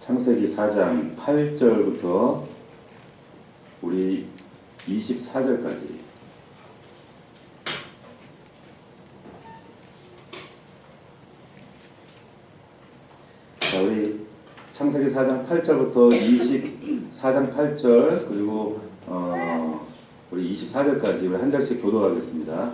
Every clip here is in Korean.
창세기 4장 8절부터 우리 24절까지 자, 우리 창세기 4장 8절부터 24장 8절 그리고 우리 24절까지 우리 한 절씩 교도하겠습니다.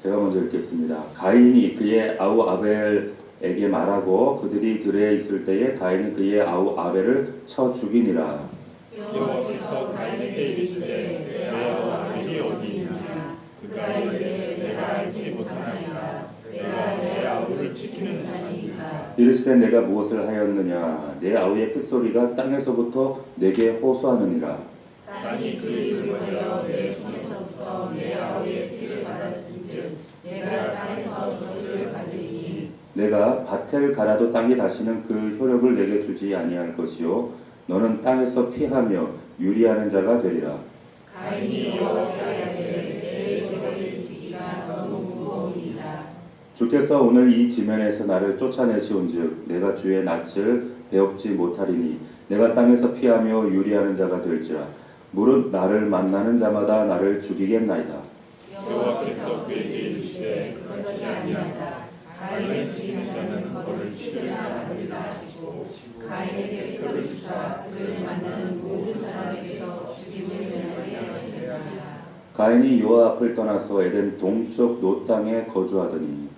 제가 먼저 읽겠습니다. 가인이 그의 아우 아벨에게 말하고 그들이 들에 있을 때에 가인은 그의 아우 아벨을 쳐 죽이니라. 여호와께서 가인에게 이르시되 내 아우 아벨이 어디 있느냐? 그가 이르되 내가 알지 못하나이다. 내가 내 아우를 지키는 자니이다. 이르시되 내가 무엇을 하였느냐? 내 아우의 핏소리가 땅에서부터 내게 호소하느니라. 땅이 그 입을 벌려 내 손에서부터 내 아우의 피를 받았은즉 내가 땅에서 저주를 받으리니 내가 밭을 갈아도 땅이 다시는 그 효력을 내게 주지 아니할 것이요 너는 땅에서 피하며 유리하는 자가 되리라. 가인이 여호와께 하되 내 재벌을 지기가 너무 무거우니이다. 주께서 오늘 이 지면에서 나를 쫓아내시온즉 내가 주의 낯을 배웁지 못하리니 내가 땅에서 피하며 유리하는 자가 될지라. 무릇 나를 만나는 자마다 나를 죽이겠나이다. 여호와께서 그에게 이르시되 그렇지 아니하다. 가인을 죽이는 자는 벌을 7배나 받으리라 하시고 가인에게 표를 주사 그를 만나는 모든 사람에게서 죽임을 면하게 하시니라. 가인이 여호와 앞을 떠나서 에덴 동쪽 노 땅에 거주하더니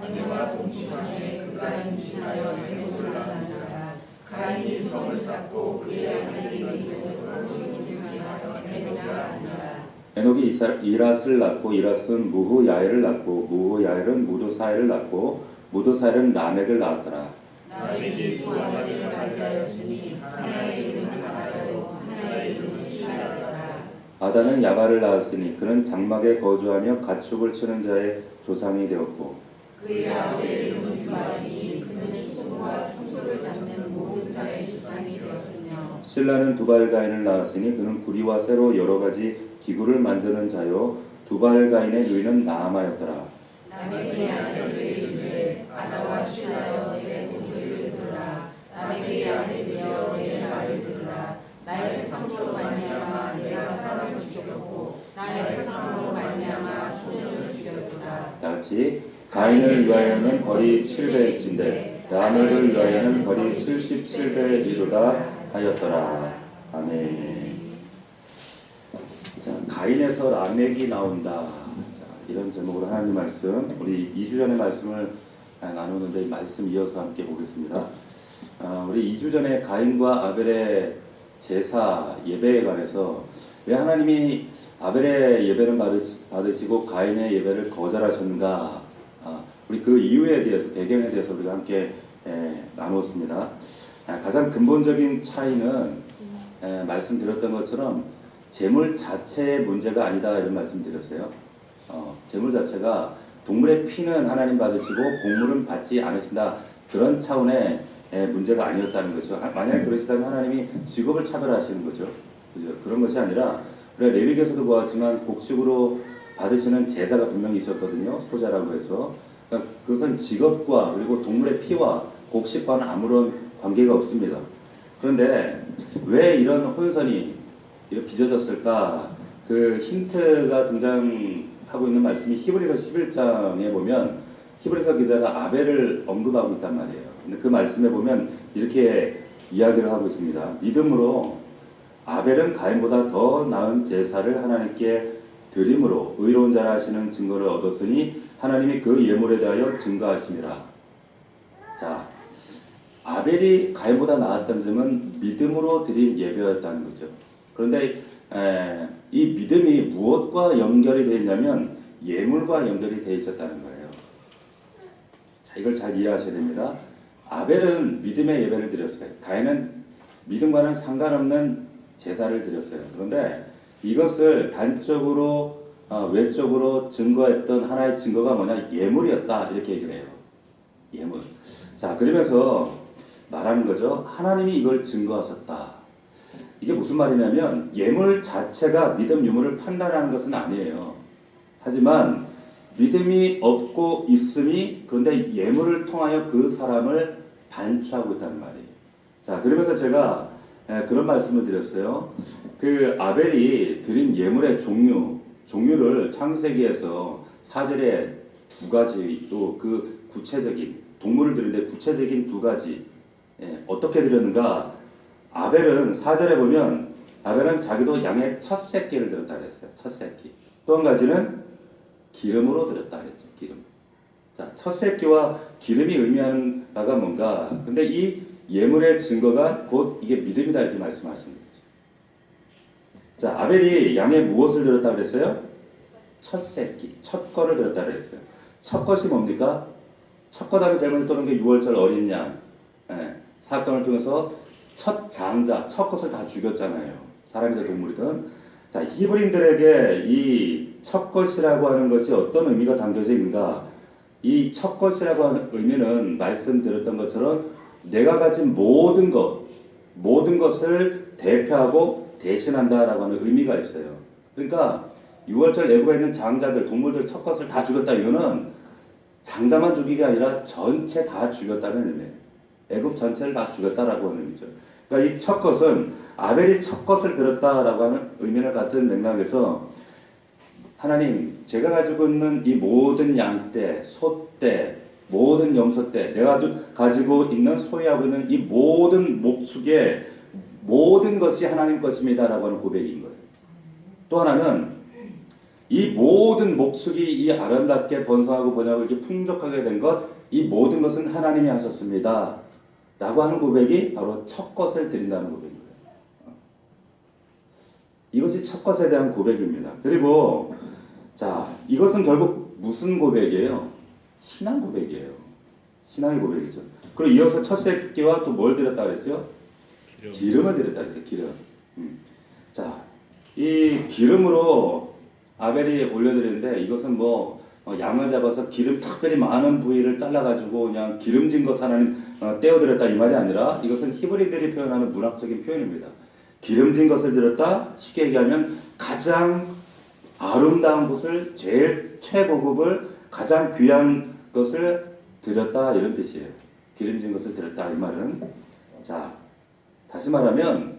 아내와 동침하에 그가 임신하여 에녹을 낳았느니라. 가인이 성을 쌓고 그의 아내를 이름으로 성을 이름하여 에녹을 낳았느니라. 에녹이 이랏을 낳고 이랏은 무후야엘을 낳고 무후야엘은 무드사엘을 낳고 무드사엘은 라멕을 낳았더라. 라멕이 두 아들을 맞이하였으니 하나의 이름은 아다요 하나의 이름은 실라더라. 아다는 야발을 낳았으니 그는 장막에 거주하며 가축을 치는 자의 조상이 되었고 그의 아버지의 이름은 유발이니 그는 수고와 통솔을 잡는 모든 자의 조상이 되었으며 실라는 두발가인을 낳았으니 그는 구리와 쇠로 여러 가지 기구를 만드는 자요 두발가인의 누이는 나아마였더라. 라멕이 아내에게 이르되 아다와 실라여 내 목소리를 들으라. 라멕의 아내 되어 내 말을 들으라. 나의 세상으로 말미암아 내가 사람을 죽였고 나의 세상으로 말미암아 소년을 죽였도다. 다같이 가인을 위하여는 벌이 700인데 라멕을 위하여는 벌이 77배이로다 하였더라. 아멘. 자, 가인에서 라멕이 나온다. 자, 이런 제목으로 하나님 말씀 우리 2주 전에 말씀을 나누는데 이 말씀 이어서 함께 보겠습니다. 우리 2주 전에 가인과 아벨의 제사 예배에 관해서 왜 하나님이 아벨의 예배를 받으시고 가인의 예배를 거절하셨는가? 우리 그 이유에 대해서 배경에 대해서 우리가 함께 나눴습니다. 가장 근본적인 차이는 말씀드렸던 것처럼 제물 자체의 문제가 아니다 이런 말씀드렸어요. 제물 자체가 동물의 피는 하나님 받으시고 곡물은 받지 않으신다 그런 차원의 문제가 아니었다는 것이죠. 만약에 그러시다면 하나님이 직업을 차별하시는 거죠. 그죠? 그런 것이 아니라 우리가 레위기에서도 보았지만 곡식으로 받으시는 제사가 분명히 있었거든요. 소자라고 해서 그러니까 그것은 직업과 그리고 동물의 피와 곡식과는 아무런 관계가 없습니다. 그런데 왜 이런 혼선이 이렇게 빚어졌을까? 그 힌트가 등장하고 있는 말씀이 히브리서 11장에 보면 히브리서 기자가 아벨을 언급하고 있단 말이에요. 근데 그 말씀에 보면 이렇게 이야기를 하고 있습니다. 믿음으로 아벨은 가인보다 더 나은 제사를 하나님께 드림으로 의로운 자라 하시는 증거를 얻었으니 하나님이 그 예물에 대하여 증거하심이라. 자, 아벨이 가인보다 나았던 점은 믿음으로 드린 예배였다는 거죠. 그런데 이 믿음이 무엇과 연결이 되어 있냐면 예물과 연결이 되어 있었다는 거예요. 자, 이걸 잘 이해하셔야 됩니다. 아벨은 믿음의 예배를 드렸어요. 가인은 믿음과는 상관없는 제사를 드렸어요. 그런데 이것을 단적으로 외적으로 증거했던 하나의 증거가 뭐냐? 예물이었다 이렇게 얘기를 해요. 예물. 자, 그러면서 말하는 거죠. 하나님이 이걸 증거하셨다. 이게 무슨 말이냐면 예물 자체가 믿음 유무를 판단하는 것은 아니에요. 하지만 믿음이 없고 있음이 그런데 예물을 통하여 그 사람을 반추하고 있다는 말이에요. 자, 그러면서 제가 그런 말씀을 드렸어요. 그 아벨이 드린 예물의 종류를 창세기에서 4절에 두 가지, 또 그 구체적인 동물을 드리는데 구체적인 두 가지 어떻게 드렸는가? 아벨은 4절에 보면 아벨은 자기도 양의 첫 새끼를 드렸다 그랬어요. 첫 새끼. 또 한 가지는 기름으로 드렸다 그랬죠. 기름. 자, 첫 새끼와 기름이 의미하는 바가 뭔가? 근데 이 예물의 증거가 곧 이게 믿음이다 이렇게 말씀하시는 거죠. 자, 아벨이 양의 무엇을 드렸다 그랬어요? 첫 새끼, 첫 거를 드렸다 그랬어요. 첫 것이 뭡니까? 첫 것다음에 제일 먼저 떠오르는 게 6월절 어린 양 사건을 통해서 첫 장자, 첫 것을 다 죽였잖아요. 사람이든 동물이든. 자, 히브리인들에게 이 첫 것이라고 하는 것이 어떤 의미가 담겨져 있는가? 이 첫 것이라고 하는 의미는 말씀드렸던 것처럼 내가 가진 모든 것을 대표하고 대신한다라고 하는 의미가 있어요. 그러니까 6월절 애굽에 있는 장자들, 동물들 첫 것을 다 죽였다. 이거는 장자만 죽이게 아니라 전체 다 죽였다는 의미예요. 애굽 전체를 다 죽였다라고 하는 의미죠. 그러니까 이 첫 것은 아벨이 첫 것을 들었다라고 하는 의미를 같은 맥락에서 하나님, 제가 가지고 있는 이 모든 양떼, 소떼, 모든 염소떼, 내가 가지고 있는 소유하고 있는 이 모든 목축의 모든 것이 하나님 것입니다라고 하는 고백인 거예요. 또 하나는 이 모든 목축이 이 아름답게 번성하고 번영하고 이렇게 풍족하게 된 것, 이 모든 것은 하나님이 하셨습니다. 라고 하는 고백이 바로 첫 것을 드린다는 고백인 거예요. 이것이 첫 것에 대한 고백입니다. 그리고 자, 이것은 결국 무슨 고백이에요? 신앙 고백이에요. 신앙의 고백이죠. 그리고 이어서 첫 새끼와 또 뭘 드렸다 그랬죠? 기름을 드렸다 그랬어요. 기름. 자, 이 기름으로 아벨이 올려드리는데 이것은 양을 잡아서 기름 특별히 많은 부위를 잘라가지고 그냥 기름진 것 하나는 떼어드렸다 이 말이 아니라 이것은 히브리들이 표현하는 문학적인 표현입니다. 기름진 것을 드렸다. 쉽게 얘기하면 가장 아름다운 것을 제일 최고급을 가장 귀한 것을 드렸다 이런 뜻이에요. 기름진 것을 드렸다 이 말은 자 다시 말하면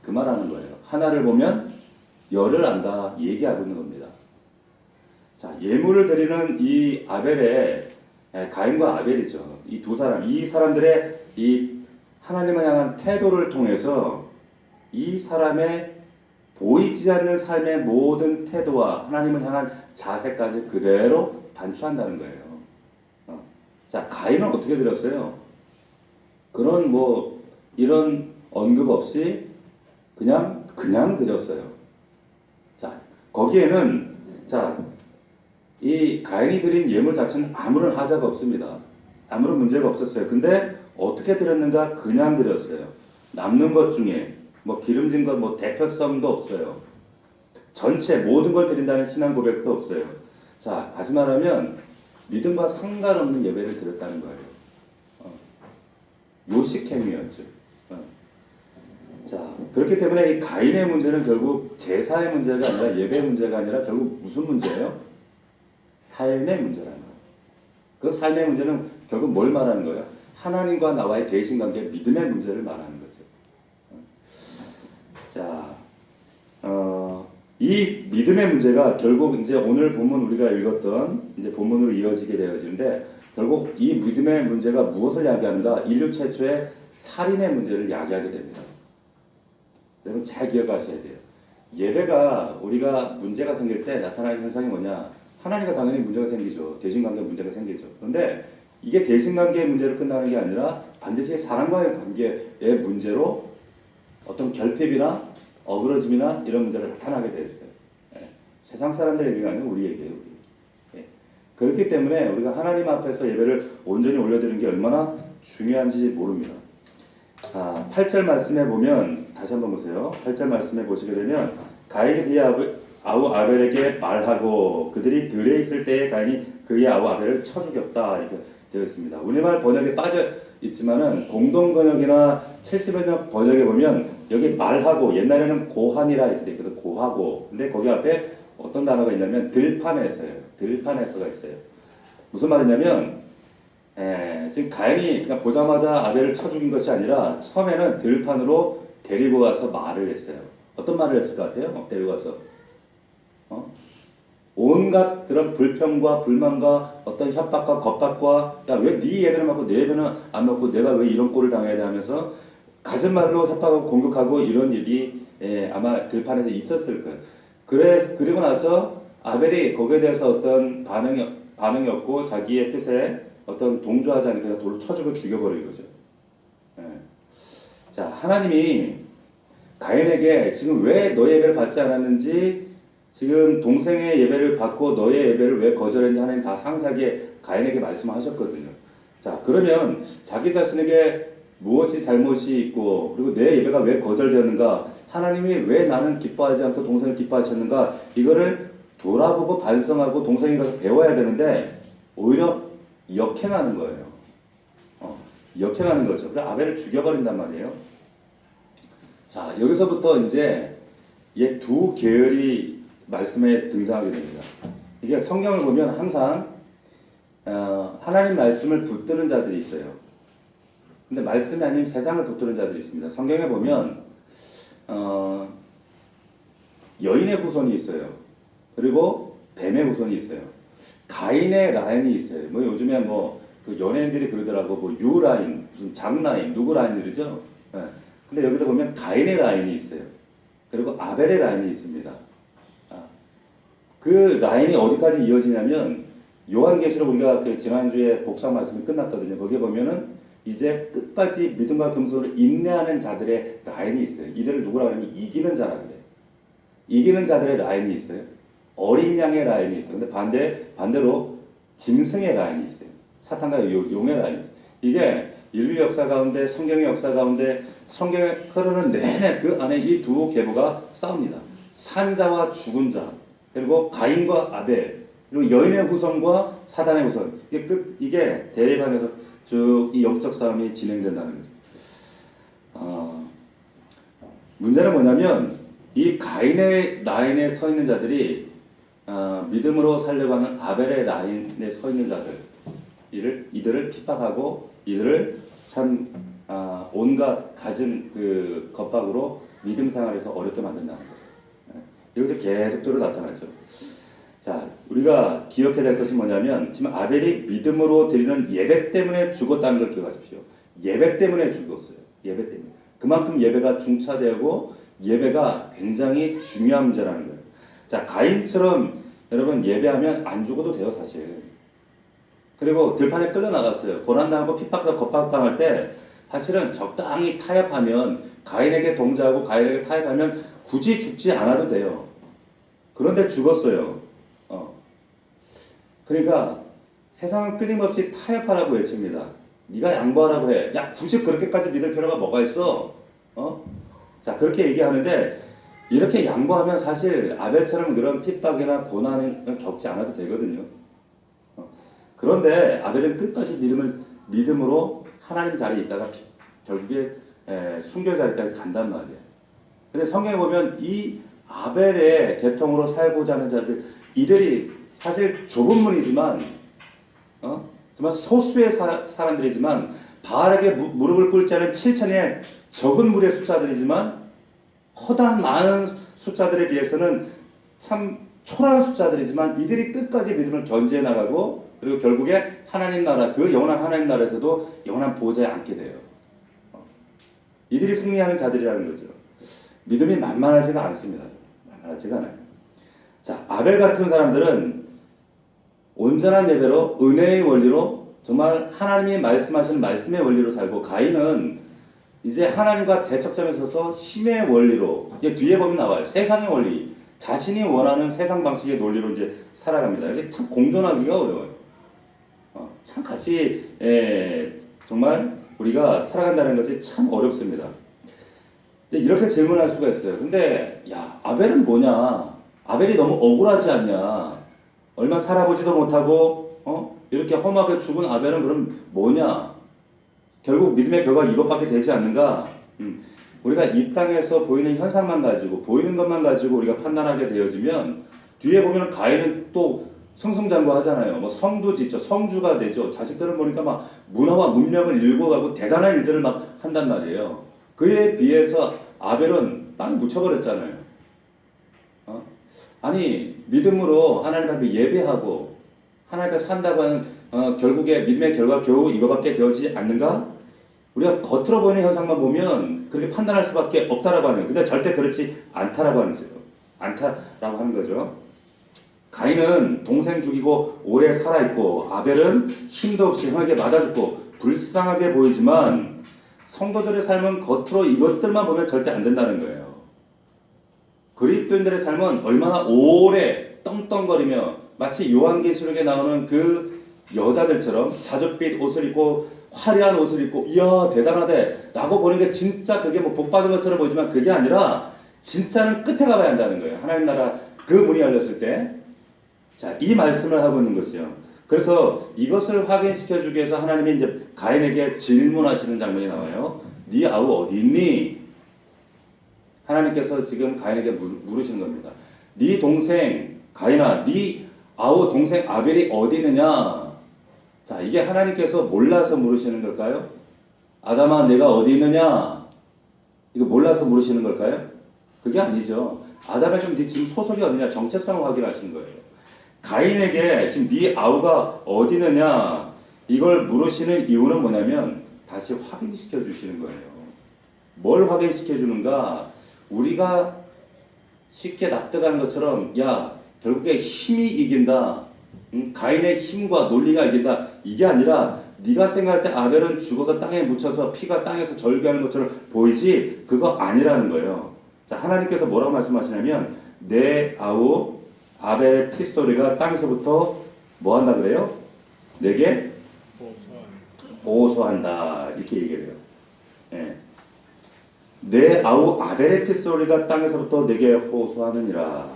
그 말하는 거예요. 하나를 보면 열을 안다 얘기하고 있는 겁니다. 자 예물을 드리는 이 아벨의 가인과 아벨이죠. 이 두 사람 이 사람들의 이 하나님을 향한 태도를 통해서 이 사람의 보이지 않는 삶의 모든 태도와 하나님을 향한 자세까지 그대로 반추한다는 거예요. 자, 가인은 어떻게 드렸어요? 그런 이런 언급 없이 그냥 드렸어요. 자, 거기에는 이 가인이 드린 예물 자체는 아무런 하자가 없습니다. 아무런 문제가 없었어요. 근데 어떻게 드렸는가? 그냥 드렸어요. 남는 것 중에 기름진 것 대표성도 없어요. 전체 모든 걸 드린다는 신앙 고백도 없어요. 자, 다시 말하면 믿음과 상관없는 예배를 드렸다는 거예요. 요식행위였죠. 자, 그렇기 때문에 이 가인의 문제는 결국 제사의 문제가 아니라 예배의 문제가 아니라 결국 무슨 문제예요? 삶의 문제라는 거예요. 그 삶의 문제는 결국 뭘 말하는 거예요? 하나님과 나와의 대신관계, 믿음의 문제를 말하는 거죠. 자, 이 믿음의 문제가 결국 이제 오늘 본문 우리가 읽었던 이제 본문으로 이어지게 되어지는데 결국 이 믿음의 문제가 무엇을 야기하는가? 인류 최초의 살인의 문제를 야기하게 됩니다. 여러분 잘 기억하셔야 돼요. 예배가 우리가 문제가 생길 때 나타나는 현상이 뭐냐? 하나님과 당연히 문제가 생기죠. 대신관계 문제가 생기죠. 그런데 이게 대신관계의 문제로 끝나는 게 아니라 반드시 사람과의 관계의 문제로 어떤 결핍이나 어그러짐이나 이런 문제가 나타나게 되었어요. 세상 사람들 얘기가 아니고 우리 얘기예요. 그렇기 때문에 우리가 하나님 앞에서 예배를 온전히 올려드리는 게 얼마나 중요한지 모릅니다. 8절 말씀에 보면 다시 한번 보세요. 8절 말씀에 보시게 되면 가인이 그의 아우 아벨에게 말하고 그들이 들에 있을 때에 가인이 그의 아우 아벨을 쳐 죽였다 이렇게 되어 있습니다. 우리말 번역에 빠져 있지만은 공동 번역이나 70여 년 번역에 보면 여기 말하고 옛날에는 고한이라 이렇게 돼 있거든. 고하고. 근데 거기 앞에 어떤 단어가 있냐면 들판에서예요. 들판에서가 있어요. 무슨 말이냐면 지금 가인이 그냥 보자마자 아벨을 쳐 죽인 것이 아니라 처음에는 들판으로 데리고 가서 말을 했어요. 어떤 말을 했을 것 같아요? 데리고 가서 어? 온갖 그런 불평과 불만과 어떤 협박과 겁박과 야 왜 네 예배는 먹고 내 예배는 안 먹고 내가 왜 이런 꼴을 당해야 돼 하면서 갖은 말로 협박하고 공격하고 이런 일이 아마 들판에서 있었을 거예요. 그리고 나서 아벨이 거기에 대해서 어떤 반응이 없고 자기의 뜻에 어떤 동조하지 않으니까 돌로 쳐주고 죽여버린 거죠. 예. 자, 하나님이 가인에게 지금 왜 너의 예배를 받지 않았는지, 지금 동생의 예배를 받고 너의 예배를 왜 거절했는지 하나님 다 상세하게 가인에게 말씀하셨거든요. 자, 그러면 자기 자신에게 무엇이 잘못이 있고 그리고 내 예배가 왜 거절되었는가, 하나님이 왜 나는 기뻐하지 않고 동생을 기뻐하셨는가, 이거를 돌아보고 반성하고 동생이 가서 배워야 되는데 오히려 역행하는 거예요. 역행하는 거죠. 그래서 아벨을 죽여버린단 말이에요. 자, 여기서부터 이제 이 두 계열이 말씀에 등장하게 됩니다. 이게 성경을 보면 항상 하나님 말씀을 붙드는 자들이 있어요. 근데 말씀이 아닌 세상을 붙드는 자들이 있습니다. 성경에 보면 여인의 후손이 있어요. 그리고 뱀의 후손이 있어요. 가인의 라인이 있어요. 뭐 요즘에 그 연예인들이 그러더라고, 뭐 유 라인, 무슨 장 라인, 누구 라인 이러죠. 예. 근데 여기서 보면 가인의 라인이 있어요. 그리고 아벨의 라인이 있습니다. 그 라인이 어디까지 이어지냐면 요한계시록, 우리가 그 지난주에 복사 말씀이 끝났거든요. 거기에 보면은 이제 끝까지 믿음과 금속을 인내하는 자들의 라인이 있어요. 이들을 누구라고 하냐면 이기는 자라 그래요. 이기는 자들의 라인이 있어요. 어린 양의 라인이 있어요. 근데 반대로 짐승의 라인이 있어요. 사탄과 용의 라인이 있어요. 이게 인류 역사 가운데, 성경의 역사 가운데, 성경에 흐르는 내내 그 안에 이 두 계보가 싸웁니다. 산자와 죽은 자, 그리고 가인과 아벨, 그리고 여인의 후손과 사단의 후손. 이게 대립하면서 쭉 이 영적 싸움이 진행된다는 거죠. 문제는 뭐냐면 이 가인의 라인에 서 있는 자들이 믿음으로 살려고 하는 아벨의 라인에 서 있는 자들, 이들을 핍박하고 이들을 참 온갖 가진 그 겁박으로 믿음 생활에서 어렵게 만든다는 거예요. 여기서 계속적으로 나타나죠. 자, 우리가 기억해야 될 것이 뭐냐면 지금 아벨이 믿음으로 드리는 예배 때문에 죽었다는 걸 기억하십시오. 예배 때문에 죽었어요. 예배 때문에. 그만큼 예배가 중차되고 예배가 굉장히 중요한 문제라는 거예요. 자, 가인처럼 여러분 예배하면 안 죽어도 돼요, 사실. 그리고 들판에 끌려나갔어요. 고난당하고 핍박과 겁박당할 때 사실은 적당히 타협하면, 가인에게 동조하고 가인에게 타협하면 굳이 죽지 않아도 돼요. 그런데 죽었어요. 그러니까 세상은 끊임없이 타협하라고 외칩니다. 네가 양보하라고 해. 야, 굳이 그렇게까지 믿을 필요가 뭐가 있어? 자, 그렇게 얘기하는데 이렇게 양보하면 사실 아벨처럼 그런 핍박이나 고난을 겪지 않아도 되거든요. 그런데 아벨은 끝까지 믿음으로 하나님 자리에 있다가 결국에 순교 자리까지 간단 말이에요. 근데 성경에 보면 이 아벨의 계통으로 살고자 하는 자들, 이들이 사실 좁은 문이지만 정말 소수의 사람들이지만 바알에게 무릎을 꿇지 않은 7천의 적은 무리의 숫자들이지만 허다한 많은 숫자들에 비해서는 참 초라한 숫자들이지만 이들이 끝까지 믿음을 견지해 나가고, 그리고 결국에 하나님 나라, 그 영원한 하나님 나라에서도 영원한 보좌에 앉게 돼요. 이들이 승리하는 자들이라는 거죠. 믿음이 만만하지가 않습니다. 만만하지가 않아요. 자, 아벨 같은 사람들은 온전한 예배로, 은혜의 원리로, 정말 하나님이 말씀하시는 말씀의 원리로 살고, 가인은 이제 하나님과 대척점에 서서 힘의 원리로, 이제 뒤에 보면 나와요. 세상의 원리, 자신이 원하는 세상 방식의 논리로 이제 살아갑니다. 이게 참 공존하기가 어려워요. 참 같이 정말 우리가 살아간다는 것이 참 어렵습니다. 이렇게 질문할 수가 있어요. 근데 야, 아벨은 뭐냐? 아벨이 너무 억울하지 않냐? 얼마 살아보지도 못하고 이렇게 험하게 죽은 아벨은 그럼 뭐냐? 결국 믿음의 결과가 이것밖에 되지 않는가? 우리가 이 땅에서 보이는 현상만 가지고, 보이는 것만 가지고 우리가 판단하게 되어지면 뒤에 보면 가인은 또 승승장구하잖아요. 뭐 성도 짓죠. 성주가 되죠. 자식들은 보니까 막 문화와 문명을 읽어가고 대단한 일들을 막 한단 말이에요. 그에 비해서 아벨은 땅에 묻혀버렸잖아요. 어? 아니 믿음으로 하나님 앞에 예배하고 하나님 앞에 산다고 하는 결국에 믿음의 결과 겨우 이거밖에 되어지지 않는가? 우리가 겉으로 보이는 현상만 보면 그렇게 판단할 수밖에 없다라고 하는 거예요. 근데 절대 그렇지 않다라고 하는 거죠. 않다라고 하는 거죠. 가인은 동생 죽이고 오래 살아있고 아벨은 힘도 없이 형에게 맞아 죽고 불쌍하게 보이지만 성도들의 삶은 겉으로 이것들만 보면 절대 안 된다는 거예요. 그리스도인들의 삶은 얼마나 오래 떵떵거리며 마치 요한계시록에 나오는 그 여자들처럼 자줏빛 옷을 입고 화려한 옷을 입고 이야 대단하대 라고 보는 게 진짜 그게 뭐 복받은 것처럼 보이지만 그게 아니라 진짜는 끝에 가봐야 한다는 거예요. 하나님 나라 그 문이 열렸을 때 자, 이 말씀을 하고 있는 것이요. 그래서 이것을 확인시켜 주기 위해서 하나님이 이제 가인에게 질문하시는 장면이 나와요. 네 아우 어디 있니? 하나님께서 지금 가인에게 물으시는 겁니다. 네 동생 가인아, 네 아우 동생 아벨이 어디 있느냐? 자, 이게 하나님께서 몰라서 물으시는 걸까요? 아담아, 내가 어디 있느냐? 이거 몰라서 물으시는 걸까요? 그게 아니죠. 아담아, 좀 네 지금 소속이 어디냐? 정체성을 확인하시는 거예요. 가인에게 지금 네 아우가 어디 있느냐? 이걸 물으시는 이유는 뭐냐면 다시 확인시켜 주시는 거예요. 뭘 확인시켜 주는가? 우리가 쉽게 납득하는 것처럼 야 결국에 힘이 이긴다. 가인의 힘과 논리가 이긴다. 이게 아니라 네가 생각할 때 아벨은 죽어서 땅에 묻혀서 피가 땅에서 절규하는 것처럼 보이지 그거 아니라는 거예요. 자, 하나님께서 뭐라고 말씀하시냐면 내 아우 아벨의 핏소리가 땅에서부터 뭐 한다 그래요? 내게 호소한다. 이렇게 얘기해요. 예. 내 아우 아벨의 핏소리가 땅에서부터 내게 호소하느니라.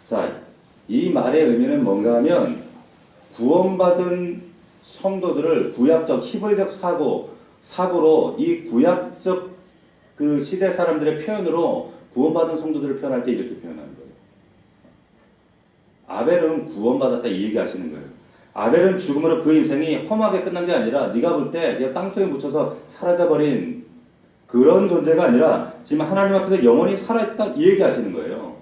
자, 이 말의 의미는 뭔가 하면 구원받은 성도들을 구약적 히브리적 사고로 이 구약적 그 시대 사람들의 표현으로 구원받은 성도들을 표현할 때 이렇게 표현하는 거예요. 아벨은 구원받았다 이 얘기 하시는 거예요. 아벨은 죽음으로 그 인생이 험하게 끝난 게 아니라 네가 볼 때 그냥 땅속에 묻혀서 사라져버린 그런 존재가 아니라 지금 하나님 앞에서 영원히 살아있다 이 얘기 하시는 거예요.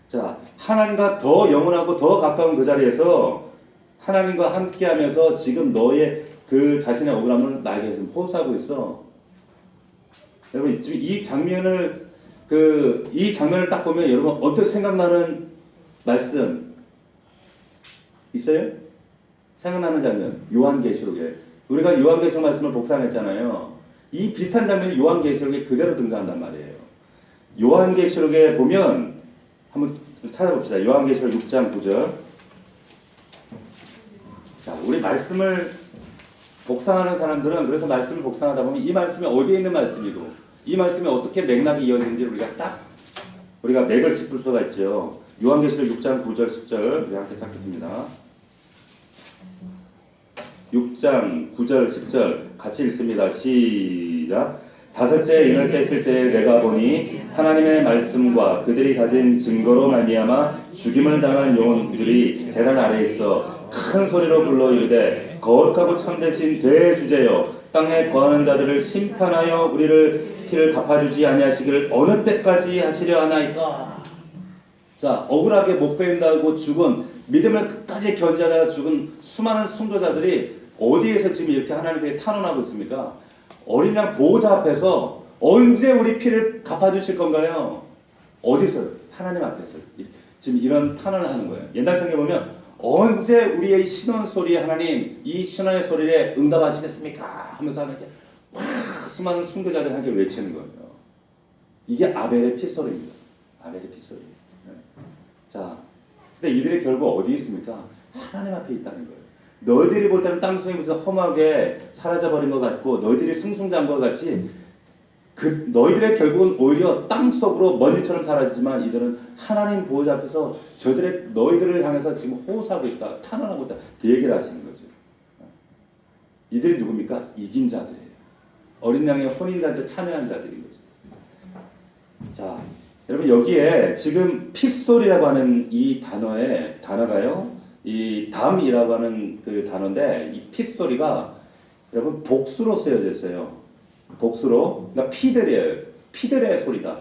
자, 하나님과 더 영원하고 더 가까운 그 자리에서 하나님과 함께 하면서 지금 너의 그 자신의 억울함을 나에게 지금 호소하고 있어. 여러분, 지금 이 장면을 딱 보면 여러분 어떻게 생각나는 말씀 있어요? 생각나는 장면. 요한계시록에. 우리가 요한계시록 말씀을 복사했잖아요. 이 비슷한 장면이 요한계시록에 그대로 등장한단 말이에요. 요한계시록에 보면 한번 찾아봅시다. 요한계시록 6장 9절. 자, 우리 말씀을 복상하는 사람들은 그래서 말씀을 복상하다 보면 이 말씀이 어디에 있는 말씀이고 이 말씀이 어떻게 맥락이 이어지는지 우리가 맥을 짚을 수가 있죠. 요한계시록 6장 9절 10절 우리 함께 찾겠습니다. 6장 9절 10절 같이 읽습니다. 시작. 다섯째 인을 뗐을 때에 내가 보니 하나님의 말씀과 그들이 가진 증거로 말미암아 죽임을 당한 영혼들이 제단 아래에 있어 큰 소리로 불러 이르되 거룩하고 참되신 대주제여 땅에 거하는 자들을 심판하여 우리를 피를 갚아주지 아니하시기를 어느 때까지 하시려 하나이까. 자, 억울하게 못 배운다고 죽은 믿음을 끝까지 견지하다가 죽은 수많은 순교자들이 어디에서 지금 이렇게 하나님께 탄원하고 있습니까? 어린 양 보호자 앞에서 언제 우리 피를 갚아주실 건가요? 어디서요? 하나님 앞에서 지금 이런 탄원을 하는 거예요. 옛날 성경에 보면 언제 우리의 신원 소리에 하나님 이 신원의 소리에 응답하시겠습니까? 하면서 하나님께 막 수많은 순교자들이 함께 외치는 거예요. 이게 아벨의 핏소리입니다. 아벨의 핏소리. 자, 근데 이들이 결국 어디 있습니까? 하나님 앞에 있다는 거예요. 너희들이 볼 때는 땅속에 무슨 험하게 사라져버린 것 같고 너희들이 승승장구와 같이 너희들의 결국은 오히려 땅속으로 먼지처럼 사라지지만 이들은 하나님 보호자 앞에서 너희들을 향해서 지금 호소하고 있다, 탄원하고 있다 그 얘기를 하시는 거죠. 이들이 누굽니까? 이긴 자들이에요. 어린 양의 혼인잔치에 참여한 자들인 거죠. 자, 여러분 여기에 지금 핏소리라고 하는 이 단어가요. 이 담이라고 하는 그 단어인데 이 핏소리가 여러분 복수로 쓰여져 있어요. 복수로. 그러니까 피들이에요. 피들의 소리다.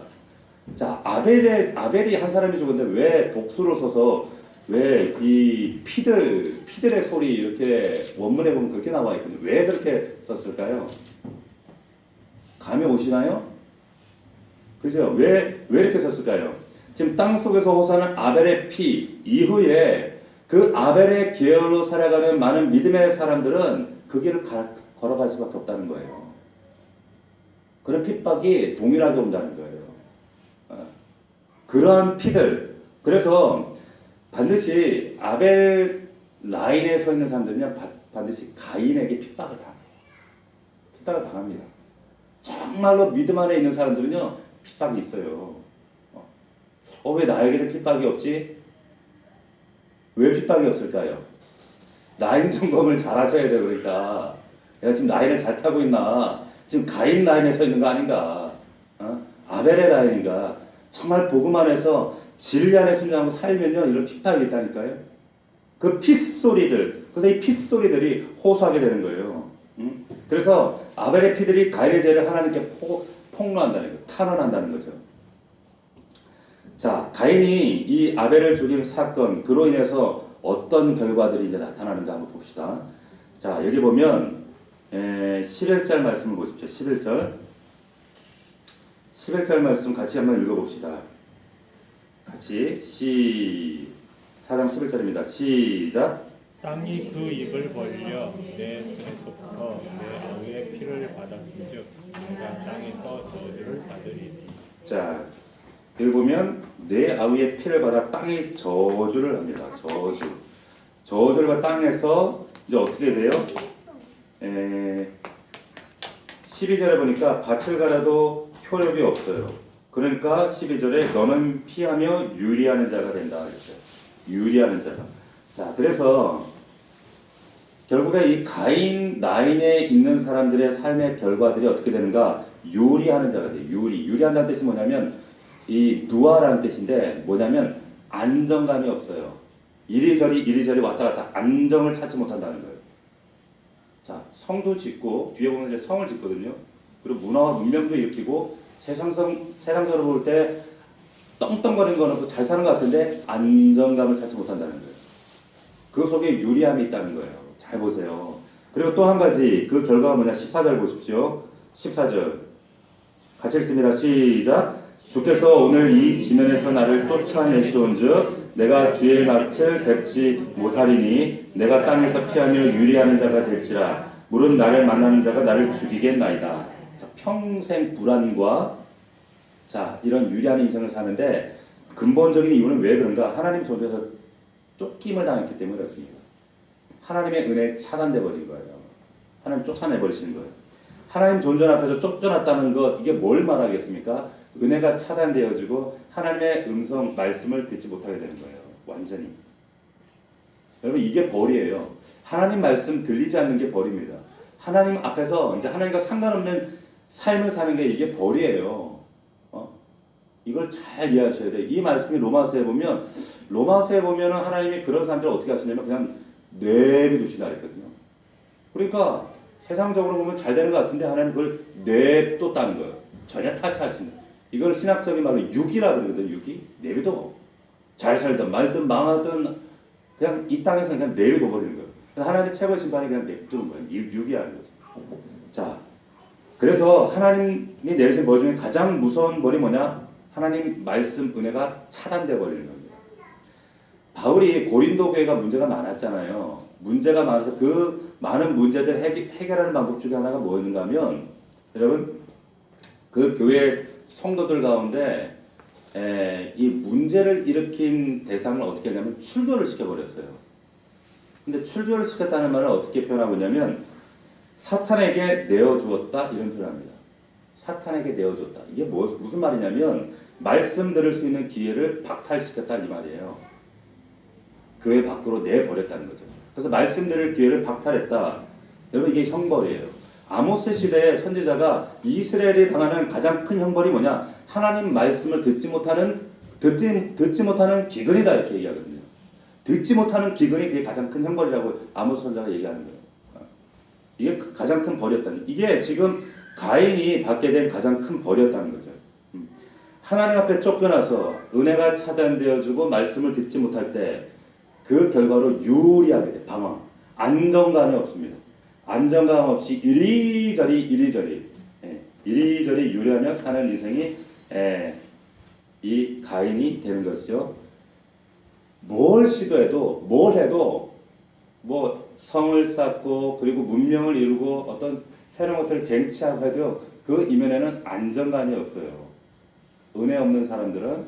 자, 아벨이 한 사람이 죽었는데 왜 복수로 써서 왜 이 피들의 소리 이렇게 원문에 보면 그렇게 나와 있거든요. 왜 그렇게 썼을까요? 감이 오시나요? 그죠? 왜 이렇게 썼을까요? 지금 땅 속에서 호소하는 아벨의 피 이후에 그 아벨의 계열로 살아가는 많은 믿음의 사람들은 그 길을 걸어갈 수밖에 없다는 거예요. 그런 핍박이 동일하게 온다는 거예요. 그러한 피들. 그래서 반드시 아벨 라인에 서 있는 사람들은요, 반드시 가인에게 핍박을 당해요. 핍박을 당합니다. 정말로 믿음 안에 있는 사람들은요, 핍박이 있어요. 왜 나에게는 핍박이 없지? 왜 핍박이 없을까요? 라인 점검을 잘 하셔야 돼요. 그러니까 내가 지금 라인을 잘 타고 있나? 지금 가인 라인에 서 있는 거 아닌가? 아벨의 라인인가? 정말 복음 안에서 진리 안에 순종하고 살면요 이런 핍박이 있다니까요. 그 핏소리들, 그래서 이 핏소리들이 호소하게 되는 거예요. 그래서 아벨의 피들이 가인의 죄를 하나님께 폭로한다는 거예요. 탄원한다는 거죠. 자, 가인이 이 아벨을 죽인 사건, 그로 인해서 어떤 결과들이 이제 나타나는가 한번 봅시다. 자, 여기 보면 11절 말씀을 보십시오. 11절 말씀 같이 한번 읽어봅시다. 같이 4장 11절입니다. 시작. 땅이 그 입을 벌려 내 손에서부터 내 아우의 피를 받았은즉 내가 땅에서 저주를 받으리니. 자, 여기 보면 내 아우의 피를 받아 땅이 저주를 합니다. 저주를 받아 땅에서 이제 어떻게 돼요? 12절에 보니까 밭을 갈아도 효력이 없어요. 그러니까 12절에 너는 피하며 유리하는 자가 된다. 이렇게. 유리하는 자가. 자, 그래서 결국에 이 가인 라인에 있는 사람들의 삶의 결과들이 어떻게 되는가? 유리하는 자가 돼요. 유리한다는 뜻이 뭐냐면 이 누아라는 뜻인데 뭐냐면 안정감이 없어요. 이리저리 왔다 갔다 안정을 찾지 못한다는 거예요. 자, 성도 짓고 뒤에 보면 이제 성을 짓거든요. 그리고 문화와 문명도 일으키고 세상적으로 볼 때 떵떵거리는 거는 잘 사는 것 같은데 안정감을 찾지 못한다는 거예요. 그 속에 유리함이 있다는 거예요. 잘 보세요. 그리고 또 한 가지 그 결과가 뭐냐? 14절 보십시오. 14절 같이 읽습니다. 시작. 주께서 오늘 이 지면에서 나를 쫓아내시온즉 내가 주의 낯을 뵙지 못하리니 내가 땅에서 피하며 유리하는 자가 될지라 물은 나를 만나는 자가 나를 죽이겠나이다. 자, 평생 불안과 자 이런 유리한 인생을 사는데 근본적인 이유는 왜 그런가? 하나님 존재에서 쫓김을 당했기 때문에 그렇습니다. 하나님의 은혜에 차단돼 버린 거예요. 하나님 쫓아내버리시는 거예요. 하나님 존재 앞에서 쫓겨났다는 것 이게 뭘 말하겠습니까? 은혜가 차단되어지고 하나님의 음성 말씀을 듣지 못하게 되는 거예요. 완전히. 여러분 이게 벌이에요. 하나님 말씀 들리지 않는 게 벌입니다. 하나님 앞에서 이제 하나님과 상관없는 삶을 사는 게 이게 벌이에요. 이걸 잘 이해하셔야 돼요. 이 말씀이 로마서에 보면 하나님이 그런 사람들을 어떻게 하시냐면 그냥 내비두시나 했거든요. 그러니까 세상적으로 보면 잘 되는 것 같은데 하나님 그걸 내비뒀다는 거예요. 전혀 타치하시는. 이걸 신학적인 말로 유기라 그러거든. 유기. 내비둬. 잘 살든 말든 망하든 그냥 이 땅에서 그냥 내비둬 버리는 거예요. 하나님의 최고의 심판이 그냥 내비두는 거예요. 유기하는 거죠. 자, 그래서 하나님이 내리신 벌 중에 가장 무서운 벌이 뭐냐? 하나님 말씀 은혜가 차단돼 버리는 겁니다. 바울이 고린도 교회가 문제가 많았잖아요. 문제가 많아서 그 많은 문제들 해결하는 방법 중에 하나가 뭐였는가 하면 여러분 그 교회 성도들 가운데 이 문제를 일으킨 대상을 어떻게 하냐면 출교를 시켜버렸어요. 근데 출교를 시켰다는 말을 어떻게 표현하고 있냐면 사탄에게 내어주었다 이런 표현합니다. 사탄에게 내어줬다. 이게 무슨 말이냐면 말씀 들을 수 있는 기회를 박탈시켰다 이 말이에요. 교회 밖으로 내버렸다는 거죠. 그래서 말씀 들을 기회를 박탈했다. 여러분 이게 형벌이에요. 아모스 시대의 선지자가 이스라엘이 당하는 가장 큰 형벌이 뭐냐? 하나님 말씀을 듣지 못하는 기근이다 이렇게 얘기하거든요. 듣지 못하는 기근이 그게 가장 큰 형벌이라고 아모스 선지자가 얘기하는 거예요. 이게 가장 큰 벌이었다는. 이게 지금 가인이 받게 된 가장 큰 벌이었다는 거죠. 하나님 앞에 쫓겨나서 은혜가 차단되어지고 말씀을 듣지 못할 때 그 결과로 유리하게 돼. 방황, 안정감이 없습니다. 안정감 없이 이리저리 유리하며 사는 인생이 이 가인이 되는 것이죠. 뭘 시도해도 뭘 해도 뭐 성을 쌓고 그리고 문명을 이루고 어떤 새로운 것들을 쟁취하고 해도 그 이면에는 안정감이 없어요. 은혜 없는 사람들은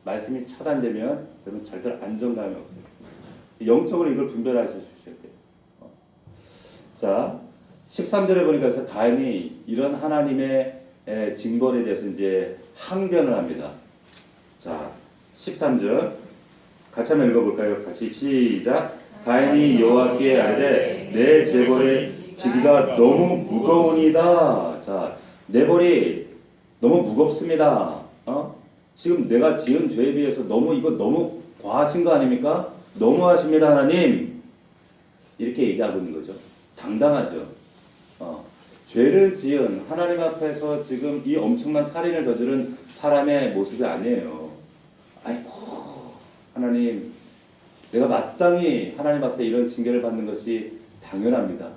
말씀이 차단되면 여러분 절대로 안정감이 없어요. 영적으로 이걸 분별하실 수 있어야 돼요. 자, 13절에 보니까 그래서 가인이 이런 하나님의 징벌에 대해서 이제 항변을 합니다. 자, 13절 같이 한번 읽어볼까요? 같이 시작. 가인이 여호와께 아뢰되 내 재벌의 지기가 너무 무거우니이다. 자, 내 벌이 너무 무겁습니다. 지금 내가 지은 죄에 비해서 너무 과하신 거 아닙니까? 너무하십니다 하나님. 이렇게 얘기하고 있는 거죠. 당당하죠. 죄를 지은 하나님 앞에서 지금 이 엄청난 살인을 저지른 사람의 모습이 아니에요. 아이고 하나님, 내가 마땅히 하나님 앞에 이런 징계를 받는 것이 당연합니다.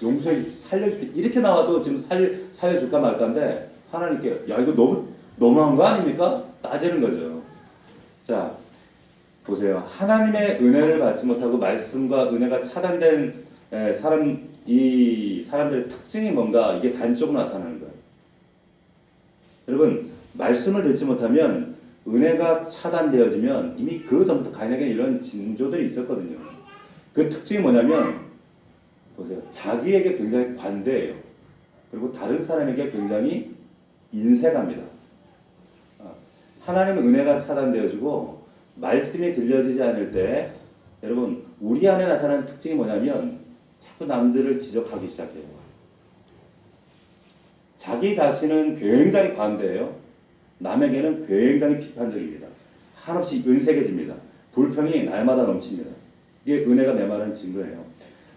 용서해 살려줄게. 이렇게 나와도 지금 살려줄까 말까인데 하나님께 야 이거 너무한 거 아닙니까? 따지는 거죠. 자, 보세요. 하나님의 은혜를 받지 못하고 말씀과 은혜가 차단된 사람들의 특징이 뭔가 이게 단적으로 나타나는 거예요. 여러분, 말씀을 듣지 못하면 은혜가 차단되어지면 이미 그 전부터 가인에게 이런 징조들이 있었거든요. 그 특징이 뭐냐면 보세요. 자기에게 굉장히 관대해요. 그리고 다른 사람에게 굉장히 인색합니다. 하나님의 은혜가 차단되어지고 말씀이 들려지지 않을 때 여러분 우리 안에 나타나는 특징이 뭐냐면 자꾸 남들을 지적하기 시작해요. 자기 자신은 굉장히 관대해요. 남에게는 굉장히 비판적입니다. 한없이 은색해집니다. 불평이 날마다 넘칩니다. 이게 은혜가 메마른 증거예요.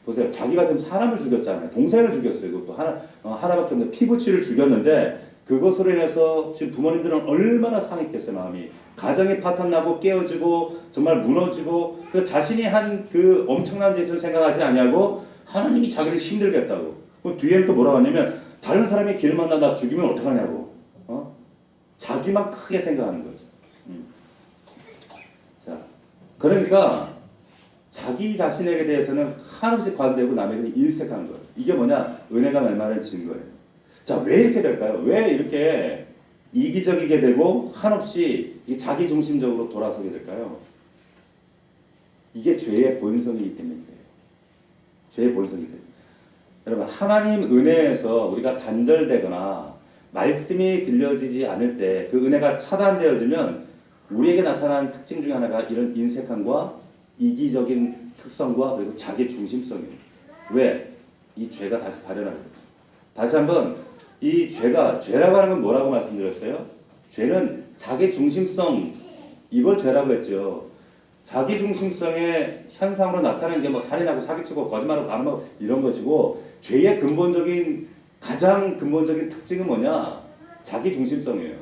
보세요. 자기가 지금 사람을 죽였잖아요. 동생을 죽였어요. 이것도 하나밖에 없는 피부치를 죽였는데 그것으로 인해서 지금 부모님들은 얼마나 상했겠어요. 마음이. 가정이 파탄나고 깨어지고 정말 무너지고 그 자신이 한 그 엄청난 짓을 생각하지 아니하고 하나님이 자기를 힘들겠다고. 그 뒤에는 또 뭐라고 하냐면 다른 사람이 길 만나 나 죽이면 어떡하냐고. 자기만 크게 생각하는 거죠. 자, 그러니까 자기 자신에게 대해서는 한없이 관대하고 남에게는 인색한 거예요. 이게 뭐냐? 은혜가 메마른 증거예요. 자, 왜 이렇게 될까요? 왜 이렇게 이기적이게 되고 한없이 자기 중심적으로 돌아서게 될까요? 이게 죄의 본성이기 때문이에요. 죄의 본성이기 때문에. 여러분, 하나님 은혜에서 우리가 단절되거나 말씀이 들려지지 않을 때 그 은혜가 차단되어지면 우리에게 나타나는 특징 중에 하나가 이런 인색함과 이기적인 특성과 그리고 자기 중심성이에요. 왜? 이 죄가 다시 발현하거든요. 다시 한번 이 죄라고 하는 건 뭐라고 말씀드렸어요? 죄는 자기 중심성, 이걸 죄라고 했죠. 자기 중심성의 현상으로 나타나는 게 뭐 살인하고 사기치고 거짓말하고 가늠하고 이런 것이고, 죄의 가장 근본적인 특징은 뭐냐? 자기 중심성이에요.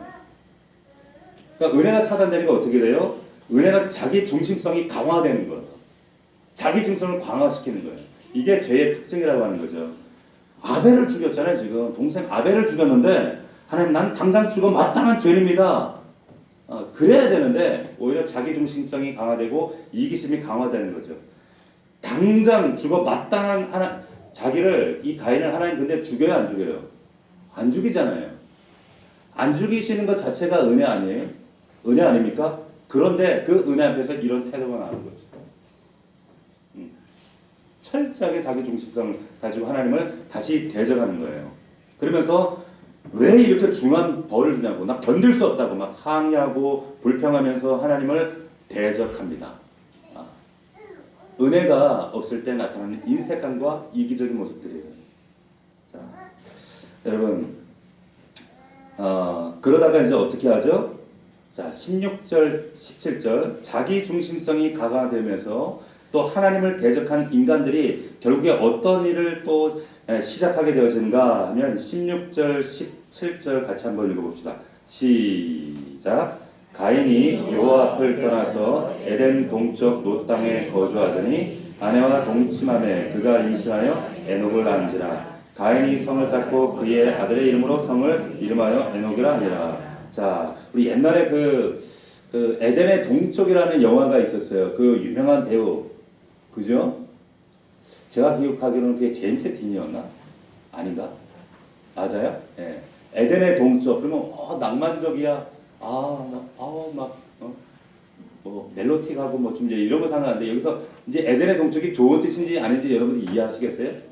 그러니까 은혜가 차단되니까 어떻게 돼요? 은혜가 자기 중심성이 강화되는 거예요. 자기 중심성을 강화시키는 거예요. 이게 죄의 특징이라고 하는 거죠. 아벨을 죽였잖아요. 지금 동생 아벨을 죽였는데 하나님, 난 당장 죽어 마땅한 죄인입니다. 그래야 되는데 오히려 자기 중심성이 강화되고 이기심이 강화되는 거죠. 당장 죽어 마땅한 자기를, 이 가인을 하나님 근데 죽여요, 안 죽여요? 안 죽이잖아요. 안 죽이시는 것 자체가 은혜 아니에요? 은혜 아닙니까? 그런데 그 은혜 앞에서 이런 태도가 나오는 거죠. 철저하게 자기 중심성을 가지고 하나님을 다시 대적하는 거예요. 그러면서 왜 이렇게 중한 벌을 주냐고, 나 견딜 수 없다고 막 항의하고 불평하면서 하나님을 대적합니다. 은혜가 없을 때 나타나는 인색함과 이기적인 모습들이에요. 자, 여러분, 그러다가 이제 어떻게 하죠? 자, 16절, 17절 자기 중심성이 강화되면서 또 하나님을 대적한 인간들이 결국에 어떤 일을 또 시작하게 되어지는가 하면 16절, 17절 같이 한번 읽어봅시다. 시작. 가인이 여호와 앞을 떠나서 에덴 동쪽 롯 땅에 거주하더니 아내와 동침함에 그가 임신하여 에녹을 낳은지라. 가인이 성을 쌓고 그의 아들의 이름으로 성을 이름하여 에녹이라 하니라. 자, 우리 옛날에 그 에덴의 동쪽이라는 영화가 있었어요. 그 유명한 배우, 그죠? 제가 기억하기로는 그게 제임스 딘이었나? 아닌가? 맞아요? 예. 에덴의 동쪽. 그러면 낭만적이야. 뭐 멜로틱하고 뭐 좀 이제 이런 거 상관한데 여기서 이제 에덴의 동쪽이 좋은 뜻인지 아닌지 여러분이 이해하시겠어요?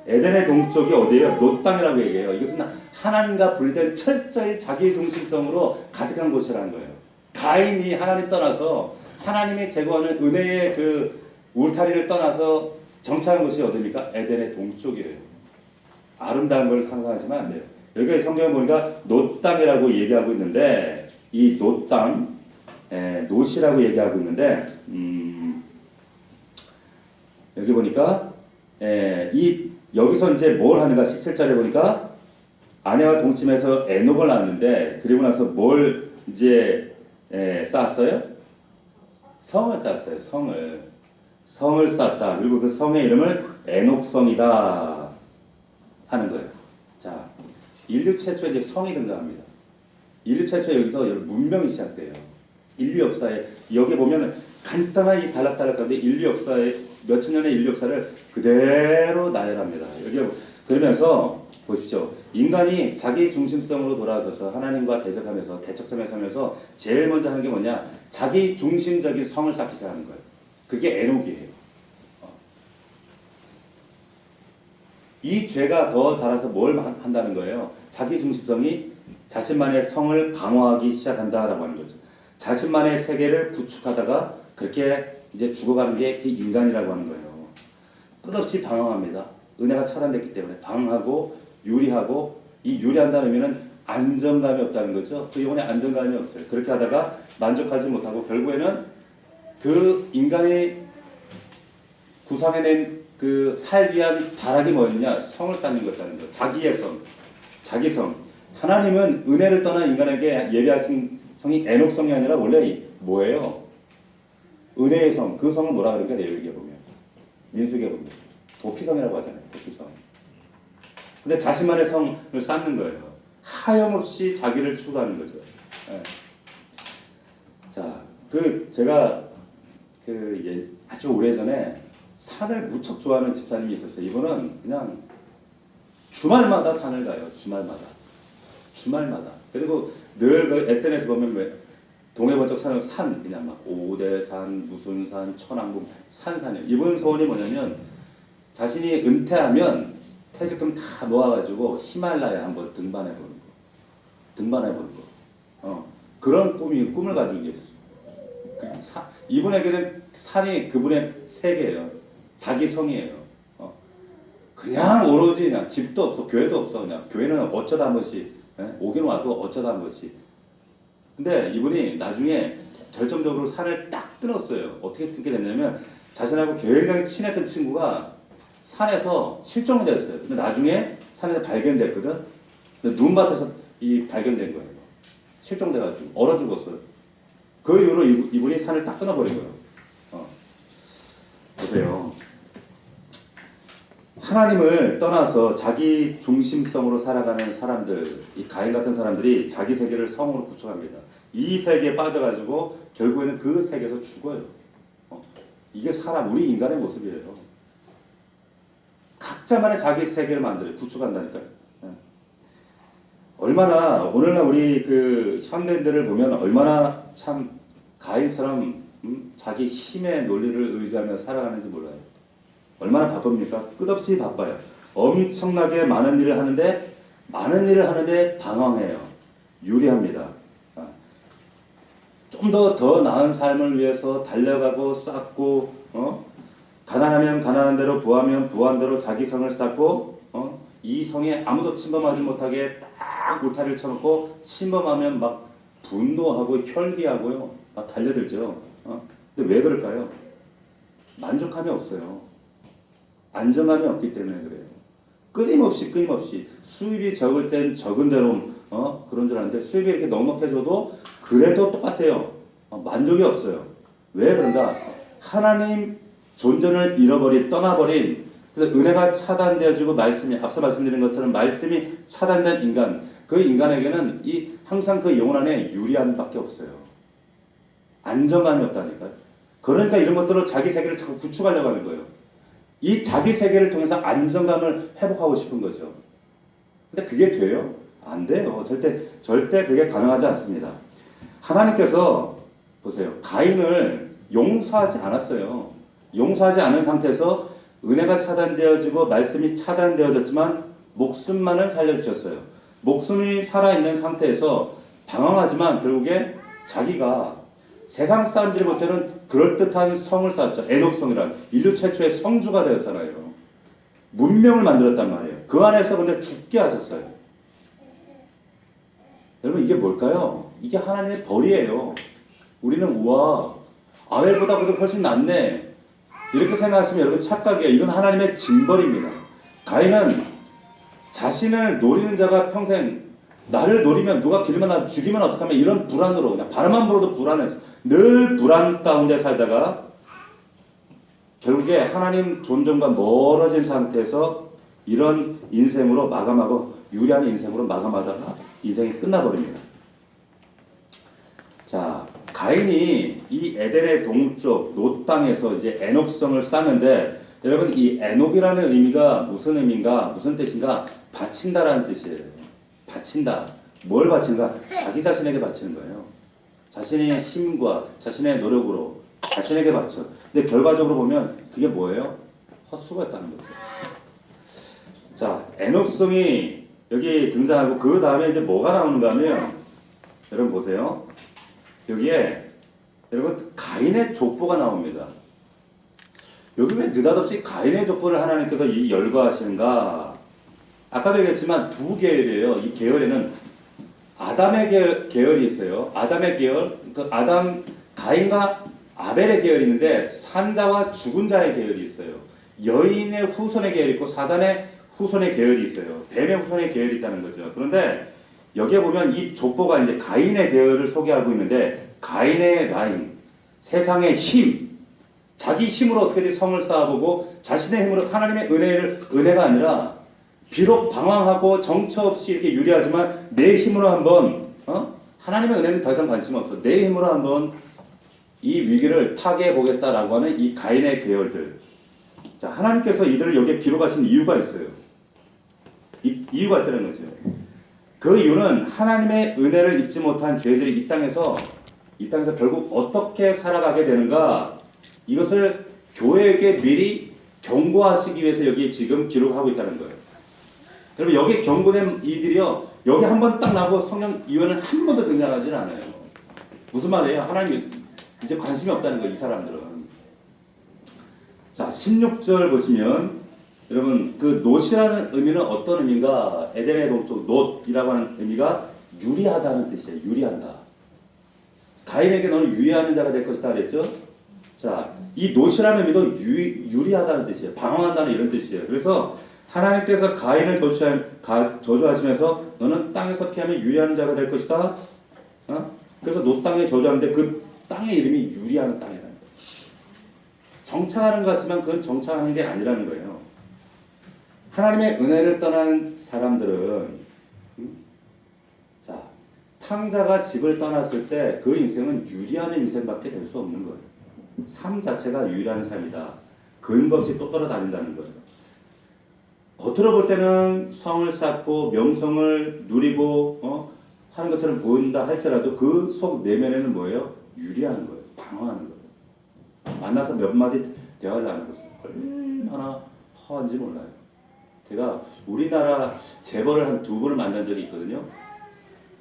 에덴의 동쪽이 어디예요? 롯 땅이라고 얘기해요. 이것은 하나님과 분리된 철저히 자기 중심성으로 가득한 곳이라는 거예요. 가인이 하나님 떠나서 하나님이 제공하는 은혜의 그 울타리를 떠나서 정착한 곳이 어디입니까? 에덴의 동쪽이에요. 아름다운 걸 상상하시면 안 돼요. 여기 성경에 보니까 롯 땅이라고 얘기하고 있는데 이 롯 땅, 롯이라고 얘기하고 있는데 여기 보니까 여기서 이제 뭘 하는가 17절에 보니까 아내와 동침해서 에녹을 낳았는데 그리고 나서 뭘 이제 쌓았어요? 성을 쌓았어요. 성을 쌓았다. 그리고 그 성의 이름을 에녹성이다 하는 거예요. 자, 인류 최초에 이제 성이 등장합니다. 인류 최초에 여기서 문명이 시작돼요. 인류 역사에 여기 보면 간단한 이 달락달락한데 인류 역사의 몇천 년의 인류 역사를 그대로 나열합니다. 여기 그러면서 보십시오. 인간이 자기 중심성으로 돌아서서 하나님과 대적하면서 대척점에 서면서 제일 먼저 하는 게 뭐냐? 자기 중심적인 성을 쌓기 시작하는 거예요. 그게 에녹이에요. 이 죄가 더 자라서 뭘 한다는 거예요? 자기 중심성이 자신만의 성을 강화하기 시작한다라고 하는 거죠. 자신만의 세계를 구축하다가 그렇게 이제 죽어가는 게 그 인간이라고 하는 거예요. 끝없이 방황합니다. 은혜가 차단됐기 때문에 방황하고 유리하고 이 유리한다는 의미는 안정감이 없다는 거죠. 그 영혼에 안정감이 없어요. 그렇게 하다가 만족하지 못하고 결국에는 그 인간이 구상해낸 그 살 위한 다락이 뭐였느냐? 성을 쌓는 것이라는 거예요. 자기의 성, 자기 성. 하나님은 은혜를 떠난 인간에게 예비하신 성이 에녹성이 아니라 원래 뭐예요? 은혜의 성. 그 성을 뭐라 그러니까 레위기에 보면 민수기에 보면 도피성이라고 하잖아요. 도피성. 근데 자신만의 성을 쌓는 거예요. 하염없이 자기를 추구하는 거죠. 네. 자, 제가 아주 오래전에 산을 무척 좋아하는 집사님이 있었어요. 이분은 그냥 주말마다 산을 가요. 주말마다. 그리고 늘 그 SNS 보면 동해번쩍 사는 산, 그냥 막 오대산, 무슨 산, 천왕봉, 산이에요. 이분 소원이 뭐냐면 자신이 은퇴하면 퇴직금 다 모아가지고 히말라야 한번 등반해보는 거. 그런 꿈을 가지고 계셨어요. 이분에게는 산이 그분의 세계예요. 자기 성이에요. 그냥 오로지 그냥 집도 없어, 교회도 없어. 그냥 교회는 어쩌다 한 번씩, 오긴 와도 어쩌다 한 번씩. 근데 이분이 나중에 결정적으로 산을 딱 끊었어요. 어떻게 끊게 됐냐면 자신하고 굉장히 친했던 친구가 산에서 실종이 됐어요. 근데 나중에 산에서 발견됐거든. 근데 눈밭에서 발견된 거예요. 실종돼가지고 얼어 죽었어요. 그 이후로 이분이 산을 딱 끊어버린 거예요. 보세요. 하나님을 떠나서 자기 중심성으로 살아가는 사람들, 이 가인 같은 사람들이 자기 세계를 성으로 구축합니다. 이 세계에 빠져가지고 결국에는 그 세계에서 죽어요. 이게 우리 인간의 모습이에요. 각자만의 자기 세계를 만들어요. 구축한다니까요. 얼마나 오늘날 우리 그 현대인들을 보면 얼마나 참 가인처럼 자기 힘의 논리를 의지하며 살아가는지 몰라요. 얼마나 바쁩니까? 끝없이 바빠요. 엄청나게 많은 일을 하는데 방황해요. 유리합니다. 좀 더 나은 삶을 위해서 달려가고 쌓고 가난하면 가난한 대로 부하면 부한 대로 자기 성을 쌓고 이 성에 아무도 침범하지 못하게 딱 울타리를 쳐놓고 침범하면 막 분노하고 혈기하고요. 막 달려들죠. 근데 왜 그럴까요? 만족함이 없어요. 안정감이 없기 때문에 그래요. 끊임없이 수입이 적을 땐 적은 대로 그런 줄 아는데 수입이 이렇게 넉넉해져도 그래도 똑같아요. 만족이 없어요. 왜 그런가? 하나님 존재를 잃어버린 떠나버린 그래서 은혜가 차단되어지고 말씀이 앞서 말씀드린 것처럼 말씀이 차단된 인간 그 인간에게는 이 항상 그 영혼 안에 유리함밖에 없어요. 안정감이 없다니까요. 그러니까 이런 것들로 자기 세계를 자꾸 구축하려고 하는 거예요. 이 자기 세계를 통해서 안정감을 회복하고 싶은 거죠. 근데 그게 돼요? 안 돼요. 절대 그게 가능하지 않습니다. 하나님께서 보세요. 가인을 용서하지 않았어요. 용서하지 않은 상태에서 은혜가 차단되어지고 말씀이 차단되어졌지만 목숨만은 살려주셨어요. 목숨이 살아있는 상태에서 방황하지만 결국에 자기가 세상 사람들이 볼 때는 그럴듯한 성을 쌓았죠. 에녹성이란 인류 최초의 성주가 되었잖아요. 문명을 만들었단 말이에요. 그 안에서 근데 죽게 하셨어요. 여러분 이게 뭘까요? 이게 하나님의 벌이에요. 우리는 우와 아벨보다 그래도 훨씬 낫네 이렇게 생각하시면 여러분 착각이에요. 이건 하나님의 징벌입니다. 가인은 자신을 노리는 자가 평생 나를 노리면 누가 기르면 나 죽이면 어떡하면 이런 불안으로 그냥 바람만 불어도 불안해서 늘 불안 가운데 살다가 결국에 하나님 존재과 멀어진 상태에서 이런 인생으로 마감하고 유리한 인생으로 마감하다가 인생이 끝나버립니다. 자, 가인이 이 에덴의 동쪽 노 땅에서 이제 에녹성을 쌓는데 여러분 이 에녹이라는 의미가 무슨 의미인가 무슨 뜻인가 바친다라는 뜻이에요. 바친다. 뭘 바치는가? 자기 자신에게 바치는 거예요. 자신의 힘과 자신의 노력으로 자신에게 바쳐. 근데 결과적으로 보면 그게 뭐예요? 헛수고였다는 거죠. 자, 에녹성이 여기 등장하고 그 다음에 이제 뭐가 나오는가 하면 여러분 보세요. 여기에 여러분 가인의 족보가 나옵니다. 여기 왜 느닷없이 가인의 족보를 하나님께서 이 열거하시는가? 아까도 얘기했지만 두 계열이에요. 이 계열에는 아담의 계열이 있어요. 아담의 계열, 그 아담 가인과 아벨의 계열이 있는데 산자와 죽은 자의 계열이 있어요. 여인의 후손의 계열이 있고 사단의 후손의 계열이 있어요. 뱀의 후손의 계열이 있다는 거죠. 그런데 여기에 보면 이 족보가 이제 가인의 계열을 소개하고 있는데 가인의 라인, 세상의 힘, 자기 힘으로 어떻게든 성을 쌓아보고 자신의 힘으로 하나님의 은혜가 아니라 비록 방황하고 정처 없이 이렇게 유리하지만 내 힘으로 한번 하나님의 은혜는 더 이상 관심 없어. 내 힘으로 한번 이 위기를 타개해 보겠다라고 하는 이 가인의 계열들. 자, 하나님께서 이들을 여기에 기록하신 이유가 있어요. 이유가 있다는 거죠. 그 이유는 하나님의 은혜를 입지 못한 죄들이 이 땅에서 결국 어떻게 살아가게 되는가 이것을 교회에게 미리 경고하시기 위해서 여기 지금 기록하고 있다는 거예요. 여러분 여기 경고된 이들이요 여기 한번 딱 나고 성령 이후에는 한 번도 등장하지 않아요. 무슨 말이에요? 하나님 이제 관심이 없다는 거예요. 이 사람들은. 자 16절 보시면 여러분 그 놋이라는 의미는 어떤 의미인가? 에덴의 동쪽 놋이라고 하는 의미가 유리하다는 뜻이에요. 유리한다. 가인에게 너는 유리하는 자가 될 것이다 그랬죠? 자, 이 놋이라는 의미도 유리하다는 뜻이에요. 방황한다는 이런 뜻이에요. 그래서 하나님께서 가인을 저주하시면서 너는 땅에서 피하면 유리하는 자가 될 것이다. 그래서 놋 땅에 저주하는데 그 땅의 이름이 유리하는 땅이라는 거예요. 정착하는 것 같지만 그건 정착하는 게 아니라는 거예요. 하나님의 은혜를 떠난 사람들은 자 탕자가 집을 떠났을 때 그 인생은 유리하는 인생밖에 될 수 없는 거예요. 삶 자체가 유리한 삶이다. 근거 없이 또 떨어다닌다는 거예요. 겉으로 볼 때는 성을 쌓고 명성을 누리고 하는 것처럼 보인다 할지라도 그 속 내면에는 뭐예요? 유리하는 거예요. 방어하는 거예요. 만나서 몇 마디 대화를 하는 거죠. 얼마나 허한지 몰라요. 제가 우리나라 재벌을 한 2분을 만난 적이 있거든요.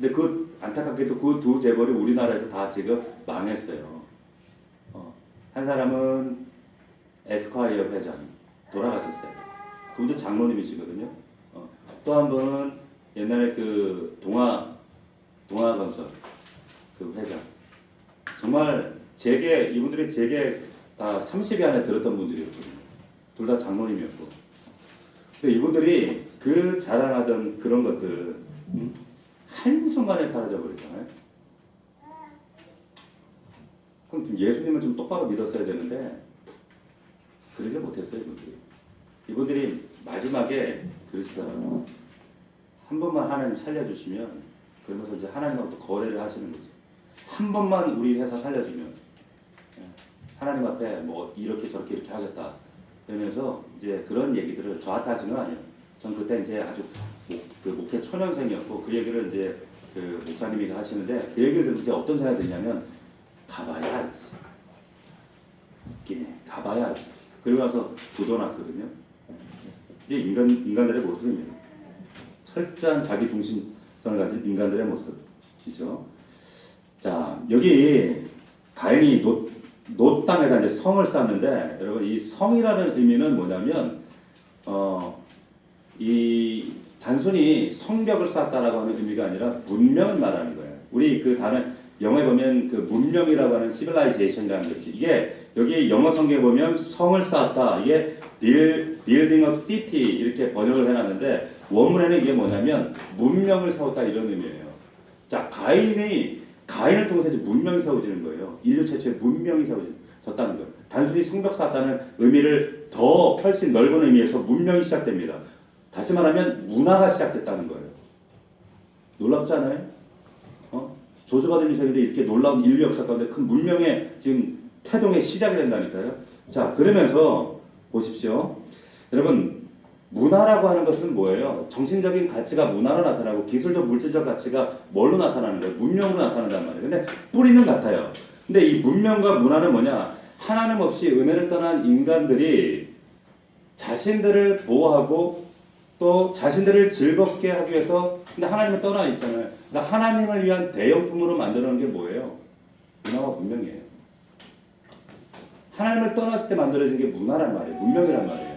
근데 안타깝게도 그 2 재벌이 우리나라에서 다 지금 망했어요. 한 사람은 에스콰이어 회장 돌아가셨어요. 그분도 장로님이시거든요. 또 한 분은 옛날에 그 동아건설 그 회장. 정말 이분들이 제게 다 30위 안에 들었던 분들이었거든요. 둘 다 장로님이었고. 근데 이분들이 그 자랑하던 그런 것들 한순간에 사라져 버리잖아요. 그럼 좀 예수님을 좀 똑바로 믿었어야 되는데 그러지 못했어요. 이분들이 마지막에 그러시더라고요. 한 번만 하나님 살려주시면, 그러면서 이제 하나님하고 거래를 하시는 거죠. 한 번만 우리 회사 살려주면 하나님 앞에 뭐 이렇게 저렇게 이렇게 하겠다. 그러면서 이제 그런 얘기들을 저한테 하신 건 아니에요. 전 그때 이제 아주 그 목회 초년생이었고 그 얘기를 이제 그 목사님이 하시는데 그 얘기를 들으면서 어떤 생각이 드냐면 가봐야 알지. 웃기네. 가봐야 알지. 그리고 나서 부도났거든요. 이게 인간들의 모습입니다. 철저한 자기 중심성을 가진 인간들의 모습이죠. 자, 여기 가인이 놋 땅에다 이제 성을 쌓는데, 여러분 이 성이라는 의미는 뭐냐면 이 단순히 성벽을 쌓았다라고 하는 의미가 아니라 문명을 말하는 거예요. 우리 그 단어 영어에 보면 그 문명이라고 하는 civilization이라는 거지. 이게 여기 영어 성경에 보면 성을 쌓았다. 이게 building a city 이렇게 번역을 해놨는데 원문에는 이게 뭐냐면 문명을 세웠다 이런 의미예요. 자, 가인을 통해서 이제 문명이 세워지는 거예요. 인류 최초의 문명이 세워졌다는 거예요. 단순히 성벽 쌓았다는 의미를 더 훨씬 넓은 의미에서 문명이 시작됩니다. 다시 말하면 문화가 시작됐다는 거예요. 놀랍지 않아요? 저주받은 인생인데 이렇게 놀라운 인류 역사 가운데 큰 문명의 지금 태동의 시작이 된다니까요. 자, 그러면서 보십시오. 여러분, 문화라고 하는 것은 뭐예요? 정신적인 가치가 문화로 나타나고 기술적, 물질적 가치가 뭘로 나타나는 거예요? 문명으로 나타난단 말이에요. 근데 뿌리는 같아요. 근데 이 문명과 문화는 뭐냐? 하나님 없이 은혜를 떠난 인간들이 자신들을 보호하고 또 자신들을 즐겁게 하기 위해서 근데 하나님을 떠나 있잖아요. 그러니까 하나님을 위한 대형품으로 만들어놓은 게 뭐예요? 문화와 문명이에요. 하나님을 떠났을 때 만들어진 게 문화란 말이에요. 문명이란 말이에요.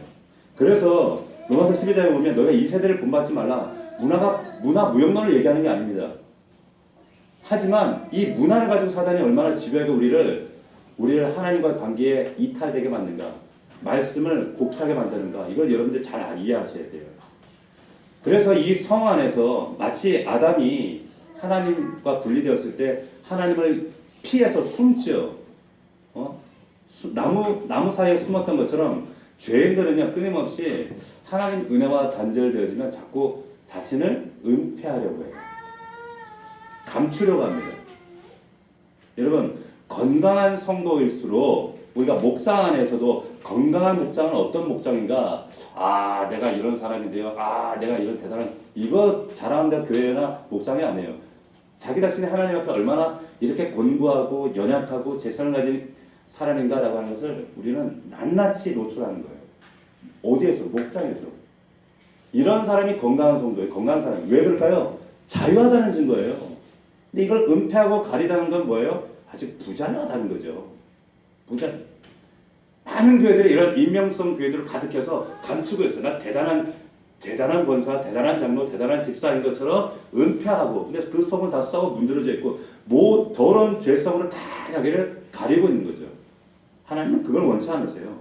그래서 로마서 12장에 보면 너희가 이 세대를 본받지 말라. 문화 무용론을 얘기하는 게 아닙니다. 하지만 이 문화를 가지고 사단이 얼마나 집요하게 우리를 하나님과 관계에 이탈되게 만든가, 말씀을 곡하게 만드는가, 이걸 여러분들 잘 이해하셔야 돼요. 그래서 이 성 안에서 마치 아담이 하나님과 분리되었을 때 하나님을 피해서 숨죠. 나무 사이에 숨었던 것처럼 죄인들은요 끊임없이 하나님 은혜와 단절되어지면 자꾸 자신을 은폐하려고 해요. 감추려고 합니다. 여러분, 건강한 성도일수록 우리가 목장 안에서도 건강한 목장은 어떤 목장인가? 아, 내가 이런 사람인데요. 아, 내가 이런 대단한 이거 자랑한다 교회나 목장이 아니에요. 자기 자신이 하나님 앞에 얼마나 이렇게 곤고하고 연약하고 재성을 가진 사람인가라고 하는 것을 우리는 낱낱이 노출하는 거예요. 어디에서? 목장에서. 이런 사람이 건강한 성도예요. 건강한 사람. 왜 그럴까요? 자유하다는 증거예요. 근데 이걸 은폐하고 가리다는 건 뭐예요? 아직 부자하다는 거죠. 많은 교회들이 이런 인명성 교회들을 가득해서 감추고 있어요. 나 대단한 권사, 대단한 장로, 대단한 집사인 것처럼 은폐하고, 근데 그 속은 다 썩어 문드러져 있고, 더러운 죄성으로 다 자기를 가리고 있는 거죠. 하나님은 그걸 원치 않으세요.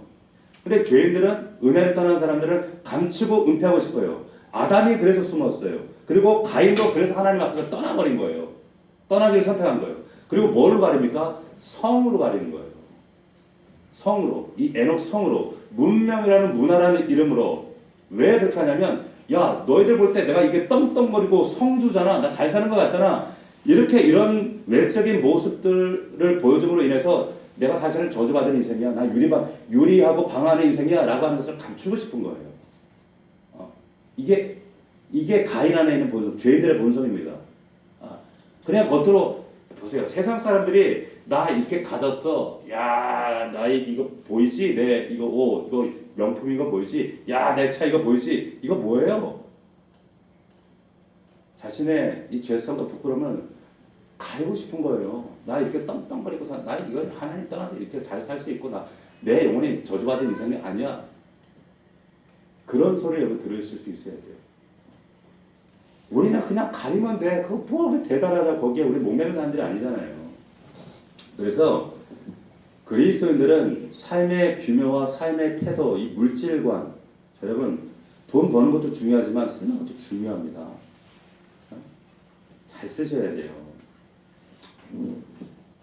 근데 죄인들은, 은혜를 떠난 사람들은 감추고 은폐하고 싶어요. 아담이 그래서 숨었어요. 그리고 가인도 그래서 하나님 앞에서 떠나버린 거예요. 떠나기를 선택한 거예요. 그리고 뭐를 가립니까? 성으로 가리는 거예요. 성으로, 이 에녹 성으로, 문명이라는 문화라는 이름으로. 왜 그렇게 하냐면, 야, 너희들 볼 때 내가 이게 떵떵거리고 성주잖아, 나 잘 사는 것 같잖아, 이런 외적인 모습들을 보여줌으로 인해서 내가 사실은 저주받은 인생이야, 나 유리하고 방하는 인생이야 라고 하는 것을 감추고 싶은 거예요. 이게 가인 안에 있는 본성, 죄인들의 본성입니다. 그냥 겉으로 보세요. 세상 사람들이 나 이렇게 가졌어. 야, 나 이거 보이지? 내 이거 옷, 이거 명품 이거 보이지? 야, 내 차 이거 보이지? 이거 뭐예요? 자신의 이 죄성과 부끄러움을 가리고 싶은 거예요. 나 이렇게 떵떵거리고 나 이거 하나님 떠나서 이렇게 잘 살 수 있고 내 영혼이 저주받은 인생이 아니야. 그런 소리를 여러분 들으실 수 있어야 돼요. 우리는 그냥 가리면 돼. 그거 뭐 그렇게 대단하다. 거기에 우리 목매는 사람들이 아니잖아요. 그래서 그리스도인들은 삶의 규모와 삶의 태도, 이 물질관, 여러분 돈 버는 것도 중요하지만 쓰는 것도 중요합니다. 잘 쓰셔야 돼요.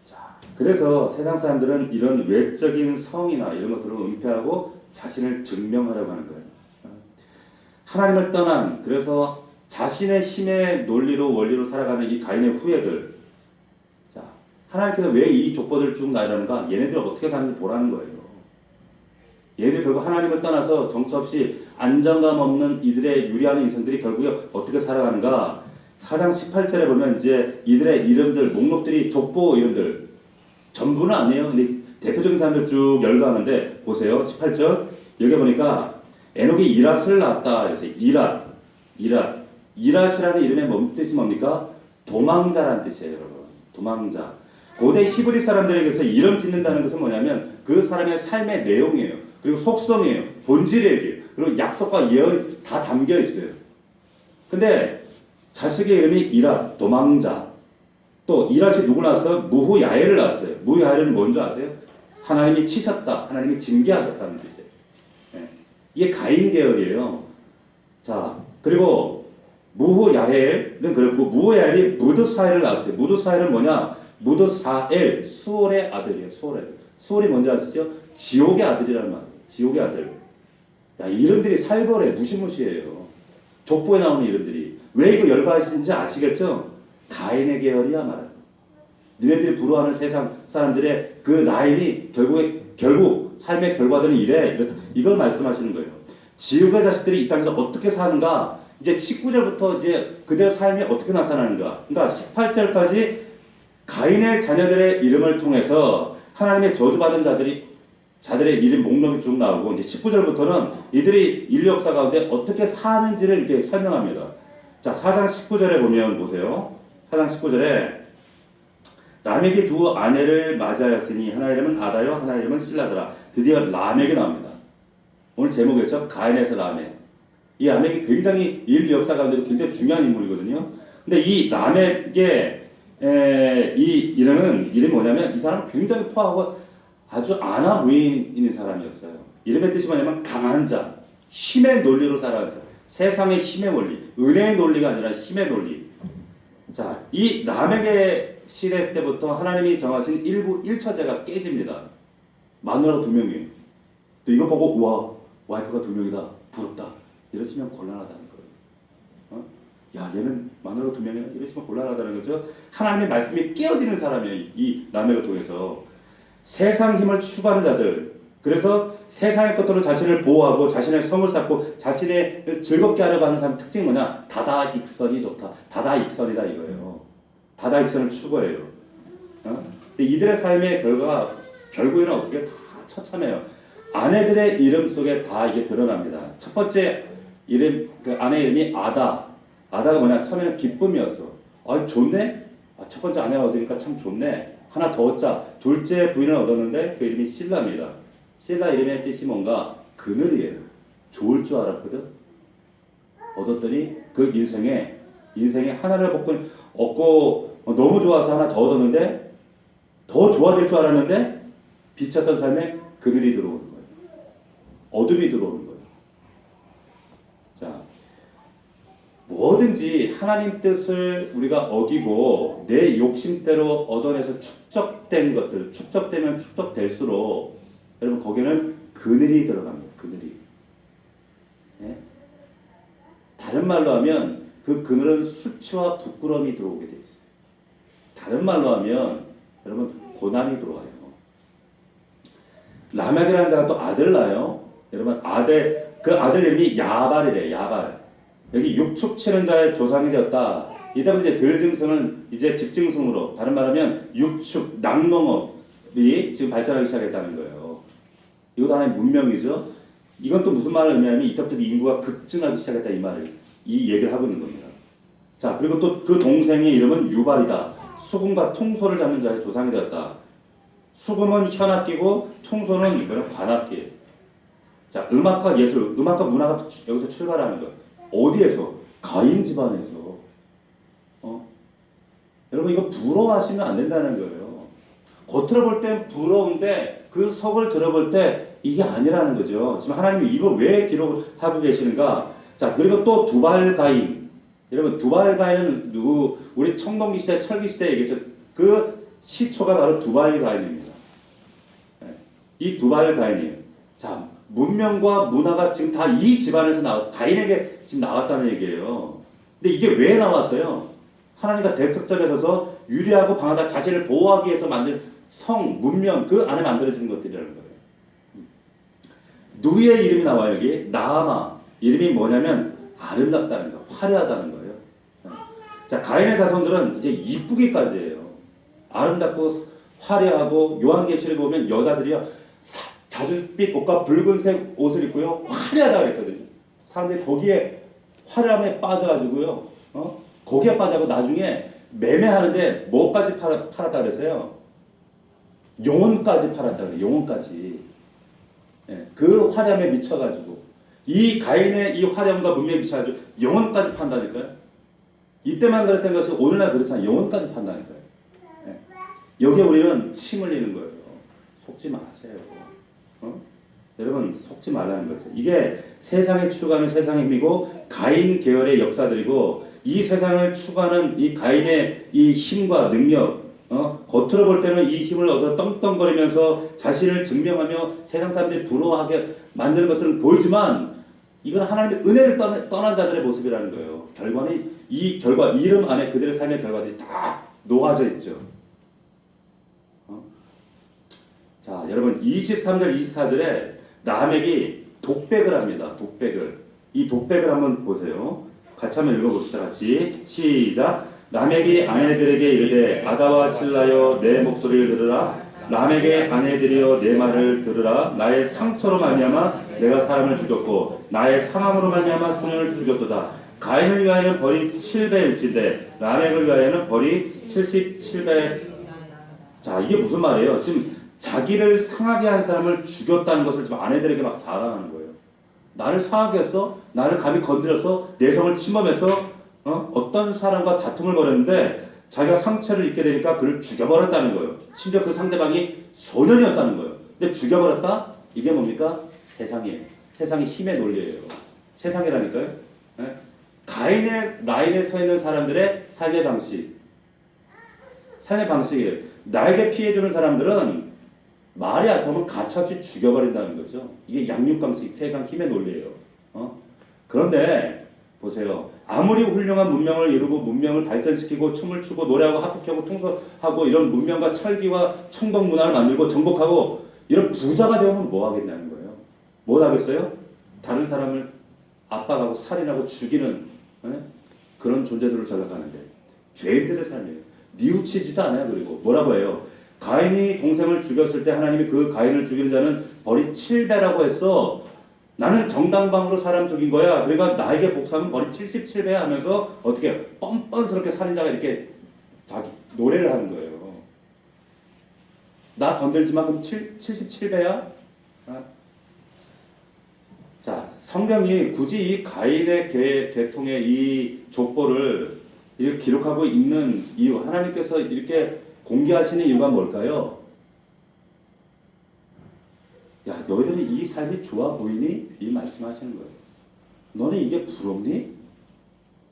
자, 그래서 세상 사람들은 이런 외적인 성이나 이런 것들을 은폐하고 자신을 증명하려고 하는 거예요. 하나님을 떠난, 그래서 자신의 힘의 논리로 원리로 살아가는 이 가인의 후예들. 자, 하나님께서 왜 이 족보들을 쭉 나열하는가? 얘네들 어떻게 사는지 보라는 거예요. 얘들 결국 하나님을 떠나서 정처 없이 안정감 없는 이들의 유리하는 인생들이 결국에 어떻게 살아가는가? 4장 18절에 보면 이제 이들의 이름들, 목록들이 족보 이름들 전부는 아니에요. 근데 대표적인 사람들 쭉 열거하는데 보세요. 18절 여기 보니까 에녹이 이랏을 낳았다. 그래서 이랏이라는 이름의 뜻이 뭡니까? 도망자라는 뜻이에요, 여러분. 도망자. 고대 히브리 사람들에게서 이름 짓는다는 것은 뭐냐면 그 사람의 삶의 내용이에요. 그리고 속성이에요. 본질이에요. 그리고 약속과 예언 다 담겨 있어요. 근데 자식의 이름이 이랏, 도망자. 또 이랏이 누구 낳았어요? 무후야엘을 낳았어요. 무후야엘은 뭔지 아세요? 하나님이 치셨다. 하나님이 징계하셨다는 뜻이에요. 네. 이게 가인 계열이에요. 자, 그리고 무후야엘은 그렇고 무후야엘이 무드사엘을 낳았어요. 무드사엘은 뭐냐? 무드사엘, 수올의 아들이에요. 수올의 아들. 수올이 뭔지 아시죠? 지옥의 아들이라는 말이에요. 지옥의 아들. 야, 이름들이 살벌해. 무시무시해요. 족보에 나오는 이름들이. 왜 이거 열거하시는지 아시겠죠? 가인의 계열이야 말이야. 너네들이 부러워하는 세상 사람들의 그 라인이 결국 삶의 결과들은 이래. 이걸 말씀하시는 거예요. 지옥의 자식들이 이 땅에서 어떻게 사는가? 이제 19절부터 이제 그들의 삶이 어떻게 나타나는가? 그러니까 18절까지 가인의 자녀들의 이름을 통해서 하나님의 저주받은 자들의 이름 목록이 쭉 나오고 이제 19절부터는 이들이 인류 역사 가운데 어떻게 사는지를 이렇게 설명합니다. 자, 4장 19절에 보면 보세요. 4장 19절에 라멕이 두 아내를 맞이하였으니 하나 이름은 아다요 하나 이름은 실라더라. 드디어 라멕이 나옵니다. 오늘 제목이었죠. 가인에서 라멕. 이 라멕이 굉장히 인류 역사 가운데도 굉장히 중요한 인물이거든요. 근데 이 라멕의 이 이름이 뭐냐면 이 사람은 굉장히 포하고 아주 아나무인인 사람이었어요. 이름의 뜻이 뭐냐면 강한 자, 힘의 논리로 살아가는 사람. 세상의 힘의 원리, 은혜의 논리가 아니라 힘의 논리. 자, 이 라멕의 시대 때부터 하나님이 정하신 일부 일처제가 깨집니다. 마누라가 2명이에요. 또 이거 보고 와, 와이프가 2명이다. 부럽다. 이러시면 곤란하다는 거예요. 야, 얘는 마누라가 2명이나 이러시면 곤란하다는 거죠. 하나님의 말씀이 깨어지는 사람이에요. 이 라멕을 통해서. 세상 힘을 추구하는 자들. 그래서 세상의 것들로 자신을 보호하고 자신의 성을 쌓고 자신을 즐겁게 하려고 하는 사람 특징이 뭐냐? 다다익선이 좋다. 다다익선이다 이거예요. 다다익선을 추구해요. 근데 이들의 삶의 결과가 결국에는 어떻게 다 처참해요. 아내들의 이름 속에 다 이게 드러납니다. 첫 번째 이름, 그 아내 이름이 아다. 아다가 뭐냐? 처음에는 기쁨이었어. 아, 좋네? 아, 첫 번째 아내가 얻으니까 참 좋네. 하나 더 얻자. 둘째 부인을 얻었는데 그 이름이 실라입니다. 실라 이름의 뜻이 뭔가 그늘이에요. 좋을 줄 알았거든. 얻었더니 그 인생에 하나를 얻고 너무 좋아서 하나 더 얻었는데 더 좋아질 줄 알았는데 비쳤던 삶에 그늘이 들어오는 거예요. 어둠이 들어오는 거예요. 자, 뭐든지 하나님 뜻을 우리가 어기고 내 욕심대로 얻어내서 축적된 것들, 축적되면 축적될수록 여러분 거기에는 그늘이 들어갑니다. 그늘이. 네? 다른 말로 하면 그 그늘은 수치와 부끄러움이 들어오게 돼 있어요. 다른 말로 하면 여러분 고난이 들어와요. 라멕이라는 자가 또 아들 낳아요. 여러분 그 아들 이름이 야발이래요. 야발. 여기 육축 치는 자의 조상이 되었다. 이때부터 이제 들짐승은 이제 직증승으로, 다른 말하면 육축, 낙농업이 지금 발전하기 시작했다는 거예요. 이것도 하나의 문명이죠. 이건 또 무슨 말을 의미하면 이때부터 인구가 급증하기 시작했다 이 얘기를 하고 있는 겁니다. 자, 그리고 또 그 동생의 이름은 유발이다. 수금과 통소를 잡는 자의 조상이 되었다. 수금은 현악기고 통소는 이거는 관악기예요. 자, 음악과 예술, 음악과 문화가 여기서 출발하는 거예요. 어디에서? 가인 집안에서. 여러분 이거 부러워하시면 안 된다는 거예요. 겉으로 볼 땐 부러운데 그 속을 들어볼 때 이게 아니라는 거죠. 지금 하나님이 이걸 왜 기록하고 계시는가? 자, 그리고 또 두발가인. 여러분 두발가인은 누구? 우리 청동기 시대, 철기 시대 얘기했죠. 그 시초가 바로 두발가인입니다. 이 두발가인이에요. 자, 문명과 문화가 지금 다 이 집안에서 가인에게 지금 나왔다는 얘기예요. 근데 이게 왜 나왔어요? 하나님과 대척점에 서서 유리하고 강하다 자신을 보호하기 위해서 만든 성, 문명 그 안에 만들어지는 것들이라는 거예요. 누이의 이름이 나와요. 여기 나아마 이름이 뭐냐면 아름답다는 거, 화려하다는 거예요. 자, 가인의 자손들은 이제 이쁘기까지예요. 아름답고 화려하고 요한계시를 보면 여자들이요 자줏빛 옷과 붉은색 옷을 입고요 화려하다 그랬거든요. 사람들이 거기에 화려함에 빠져가지고요, 거기에 빠져고 나중에 매매하는데 뭐까지 팔았다 그랬어요? 영혼까지 팔았다 그래요. 영혼까지. 예, 그 화려함에 미쳐가지고 이 가인의 이 화려함과 문명에 미쳐가지고 영혼까지 판다니까요. 이때만 그랬던 것이 오늘날 그렇잖아요. 영혼까지 판다니까요. 예. 여기에 우리는 침 흘리는 거예요. 속지 마세요. 여러분 속지 말라는 거죠. 이게 세상에 추구하는 세상의 힘이고 가인 계열의 역사들이고 이 세상을 추구하는 이 가인의 이 힘과 능력, 겉으로 볼 때는 이 힘을 얻어 떵떵거리면서 자신을 증명하며 세상 사람들이 부러워하게 만드는 것처럼 보이지만 이건 하나님의 은혜를 떠난 자들의 모습이라는 거예요. 결과는 이 결과 이름 안에 그들의 삶의 결과들이 다 녹아져 있죠. 자, 여러분 23절 24절에 라멕이 독백을 합니다. 독백을. 이 독백을 한번 보세요. 같이 한번 읽어봅시다. 같이 시작. 라멕이 아내들에게 이르되 아다와 실라여 내 목소리를 들으라. 라멕의 아내들이여 내 말을 들으라. 나의 상처로 말미암아 내가 사람을 죽였고 나의 상함으로 말미암아 소년을 죽였도다. 가인을 위하여는 벌이 7배일진데 라멕을 위하여는 벌이 77배. 자, 이게 무슨 말이에요? 지금 자기를 상하게 한 사람을 죽였다는 것을 지금 아내들에게 막 자랑하는 거예요. 나를 상하게 했어? 나를 감히 건드려서 내 성을 침범해서 어떤 사람과 다툼을 벌였는데 자기가 상처를 입게 되니까 그를 죽여버렸다는 거예요. 심지어 그 상대방이 소년이었다는 거예요. 근데 죽여버렸다? 이게 뭡니까? 세상이에요. 세상이 힘의 논리예요. 세상이라니까요. 네? 가인의 라인에 서 있는 사람들의 삶의 방식이에요. 나에게 피해주는 사람들은 말이 안 통하면 가차없이 죽여버린다는 거죠. 이게 양육강식, 세상 힘의 논리예요. 그런데 보세요. 아무리 훌륭한 문명을 이루고 문명을 발전시키고 춤을 추고 노래하고 합숙하고 통솔하고 이런 문명과 철기와 청동 문화를 만들고 정복하고 이런 부자가 되면 뭐 하겠냐는 거예요. 뭘 하겠어요? 다른 사람을 압박하고 살인하고 죽이는 그런 존재들을 전락하는데 죄인들의 삶이에요. 뉘우치지도 않아요. 그리고 뭐라고 해요? 가인이 동생을 죽였을 때 하나님이 그 가인을 죽이는 자는 벌이 7배라고 했어. 나는 정당방으로 사람 죽인 거야. 그러니까 나에게 복수하면 벌이 77배 하면서 어떻게 뻔뻔스럽게 살인자가 이렇게 자기 노래를 하는 거예요. 나 건들지만 그럼 77배야? 자, 성경이 굳이 이 가인의 계통의 이 족보를 이렇게 기록하고 있는 이유, 하나님께서 이렇게 공개하시는 이유가 뭘까요? 야, 너희들이 이 삶이 좋아 보이니? 이 말씀하시는 거예요. 너는 이게 부럽니?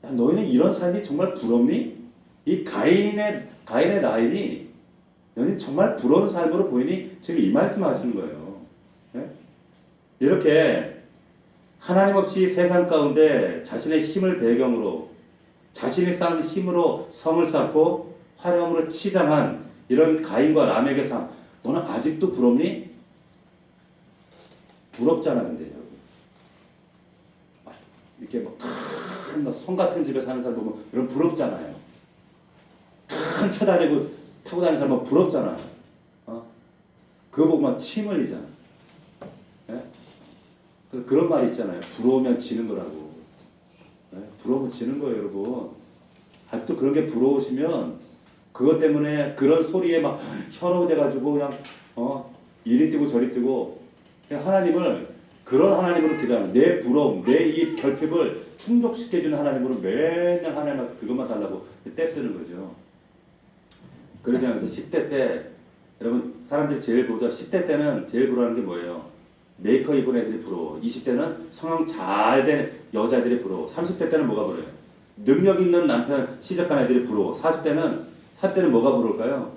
야, 너희는 이런 삶이 정말 부럽니? 이 가인의 라인이 너희는 정말 부러운 삶으로 보이니? 지금 이 말씀하시는 거예요. 네? 이렇게 하나님 없이 세상 가운데 자신의 힘을 배경으로 자신이 쌓은 힘으로 성을 쌓고 화려함으로 치장한 이런 가인과 라멕의 삶, 너는 아직도 부럽니? 부럽잖아. 근데 이렇게 뭐 큰 성 같은 집에 사는 사람 보면 여러분 부럽잖아요. 큰 차 다니고 타고 다니는 사람 보면 부럽잖아요. 그거 보고 막 침 흘리잖아. 예? 그래서 그런 말이 있잖아요. 부러우면 지는 거라고. 예? 부러우면 지는 거예요, 여러분. 아직도 그런 게 부러우시면 그것 때문에 그런 소리에 막 현혹돼가지고 그냥 이리 뛰고 저리 뛰고 그냥 하나님을 그런 하나님으로 기도하는 내 부러움, 내 이 결핍을 충족시켜주는 하나님으로 맨날 하나님한테 그것만 달라고 떼쓰는 거죠. 그러지 않아서 10대 때 여러분 사람들이 제일 부러워 10대 때는 제일 부러워하는 게 뭐예요? 메이커 입은 애들이 부러워. 20대는 성형 잘 된 여자들이 부러워. 30대 때는 뭐가 부러워요? 능력 있는 남편 시집간 애들이 부러워. 40대는 뭐가 부러울까요?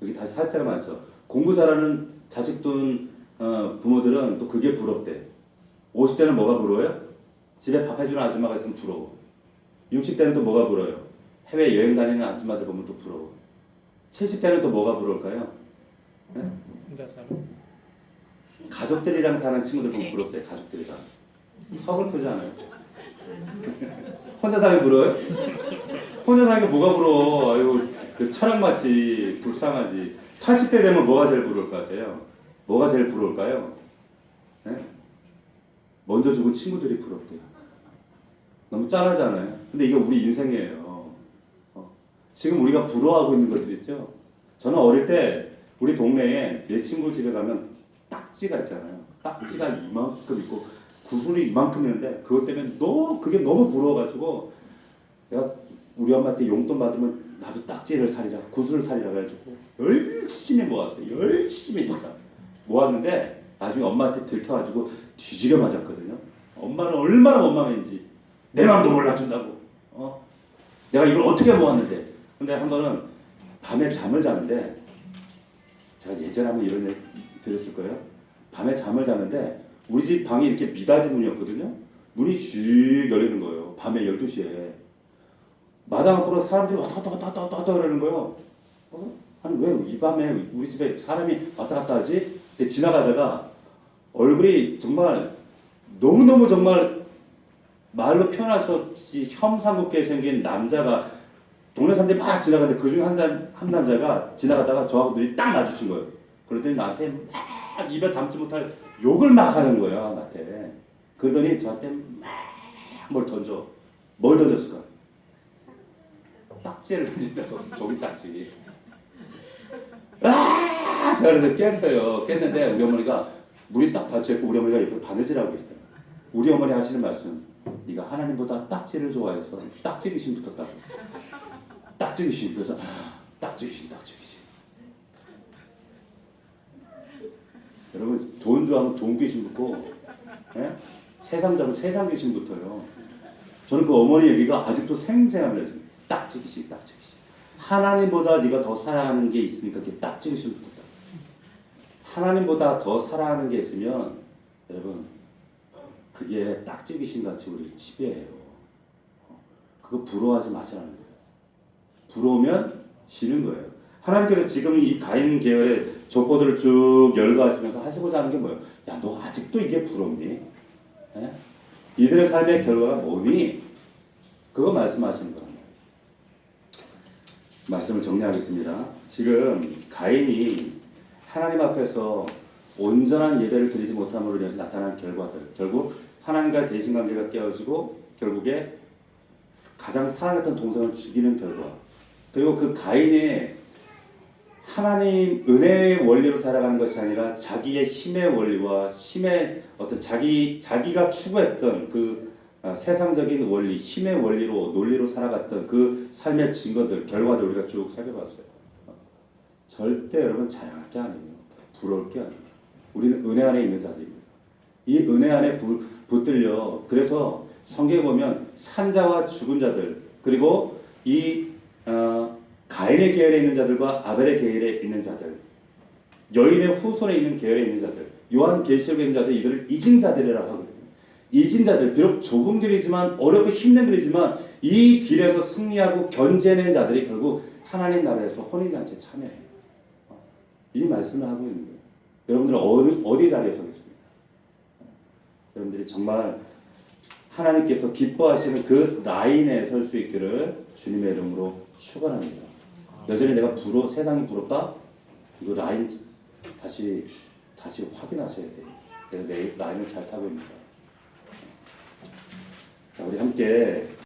여기 다시 40대가 많죠. 공부 잘하는 자식 둔 부모들은 또 그게 부럽대. 50대는 뭐가 부러워요? 집에 밥 해주는 아줌마가 있으면 부러워. 60대는 또 뭐가 부러워요? 해외 여행 다니는 아줌마들 보면 또 부러워. 70대는 또 뭐가 부러울까요? 네? 혼자 사는 가족들이랑 사는 친구들 보면 부럽대. 가족들이랑. 서글프지 않아요? 혼자 살기 부러워요? 혼자 살기 뭐가 부러워? 아유, 그 철학마치 불쌍하지. 80대 되면 뭐가 제일 부러울 것 같아요? 뭐가 제일 부러울까요? 네? 먼저 죽은 친구들이 부럽대요. 너무 짠하잖아요. 근데 이게 우리 인생이에요. 지금 우리가 부러워하고 있는 것들 있죠? 저는 어릴 때 우리 동네에 내 친구 집에 가면 딱지가 있잖아요. 딱지가 이만큼 있고 구슬이 이만큼 있는데 그것 때문에 그게 너무 부러워가지고 내가 우리 엄마한테 용돈 받으면 나도 딱지를 사리라, 구슬을 사리라 그래가지고 열심히 모았어요. 열심히 진짜 모았는데 나중에 엄마한테 들켜가지고 뒤지게 맞았거든요. 엄마는 얼마나 원망했는지 내 맘도 몰라준다고. 내가 이걸 어떻게 모았는데. 근데 한 번은 밤에 잠을 자는데 제가 예전에 한번 이런 얘기 들었을 거예요. 밤에 잠을 자는데 우리 집 방이 이렇게 미닫이 문이었거든요. 문이 슉 열리는 거예요. 밤에 12시에. 마당 앞으로 사람들이 왔다 갔다 그러는 거예요. 아니 왜 이 밤에 우리 집에 사람이 왔다 갔다 하지? 근데 지나가다가 얼굴이 정말 너무너무 정말 말로 표현할 수 없이 혐상궂게 생긴 남자가 동네 사람들이 막 지나가는데 그중에 한 남자가 지나가다가 저하고 눈이 딱 마주친 거예요. 그러더니 나한테 막 입에 담지 못할 욕을 막 하는 거예요. 나한테. 그러더니 저한테 막 뭘 던져. 뭘 던졌을까? 딱지를 던진다고. 종이 딱지. 제가 그래서 깼어요. 깼는데 우리 어머니가 물이 딱 닫혀있고 우리 어머니가 옆에 바느질하고 계시더라고요. 우리 어머니 하시는 말씀. 네가 하나님보다 딱지를 좋아해서 딱지 귀신 붙었다고. 딱지 귀신. 그래서 딱지 귀신. 여러분 돈 좋아하면 돈 귀신 붙고 세상 잡으면 세상 귀신 붙어요. 저는 그 어머니 얘기가 아직도 생생합니다. 지금. 딱지 귀신. 하나님보다 네가 더 사랑하는 게 있으니까 그게 딱지 귀신 붙었다. 하나님보다 더 사랑하는 게 있으면 여러분 그게 딱지 귀신 같이 우리를 지배해요. 그거 부러워하지 마시라는 거예요. 부러우면 지는 거예요. 하나님께서 지금 이 가인 계열의 족보들을 쭉 열거하시면서 하시고자 하는 게 뭐예요? 야, 너 아직도 이게 부럽니? 이들의 삶의 결과가 뭐니? 그거 말씀하시는 거예요. 말씀을 정리하겠습니다. 지금 가인이 하나님 앞에서 온전한 예배를 드리지 못함으로 인해서 나타난 결과들, 결국 하나님과의 대신관계가 깨어지고 결국에 가장 사랑했던 동생을 죽이는 결과, 그리고 그 가인이 하나님 은혜의 원리로 살아가는 것이 아니라 자기의 힘의 원리와 힘의 어떤 자기가 추구했던 그 세상적인 원리, 힘의 원리로 논리로 살아갔던 그 삶의 증거들, 결과들 우리가 쭉 살펴봤어요. 절대 여러분 자랑할 게 아니에요. 부러울 게 아니에요. 우리는 은혜 안에 있는 자들입니다. 이 은혜 안에 붙들려 그래서 성경에 보면 산자와 죽은 자들 그리고 이 가인의 계열에 있는 자들과 아벨의 계열에 있는 자들 여인의 후손에 있는 계열에 있는 자들 요한계시록에 있는 자들 이들을 이긴 자들이라고 하거든요. 이긴 자들 비록 좁은 길이지만 어렵고 힘든 길이지만 이 길에서 승리하고 견제하는 자들이 결국 하나님 나라에서 혼인잔치에 참여해요. 이 말씀을 하고 있는 거예요. 여러분들은 어디 자리에 서 있습니까? 여러분들이 정말 하나님께서 기뻐하시는 그 라인에 설 수 있기를 주님의 이름으로 축원합니다. 여전히 내가 세상이 부럽다? 이거 라인 다시 확인하셔야 돼요. 내가 내 라인을 잘 타고 있는가. 자, 우리 함께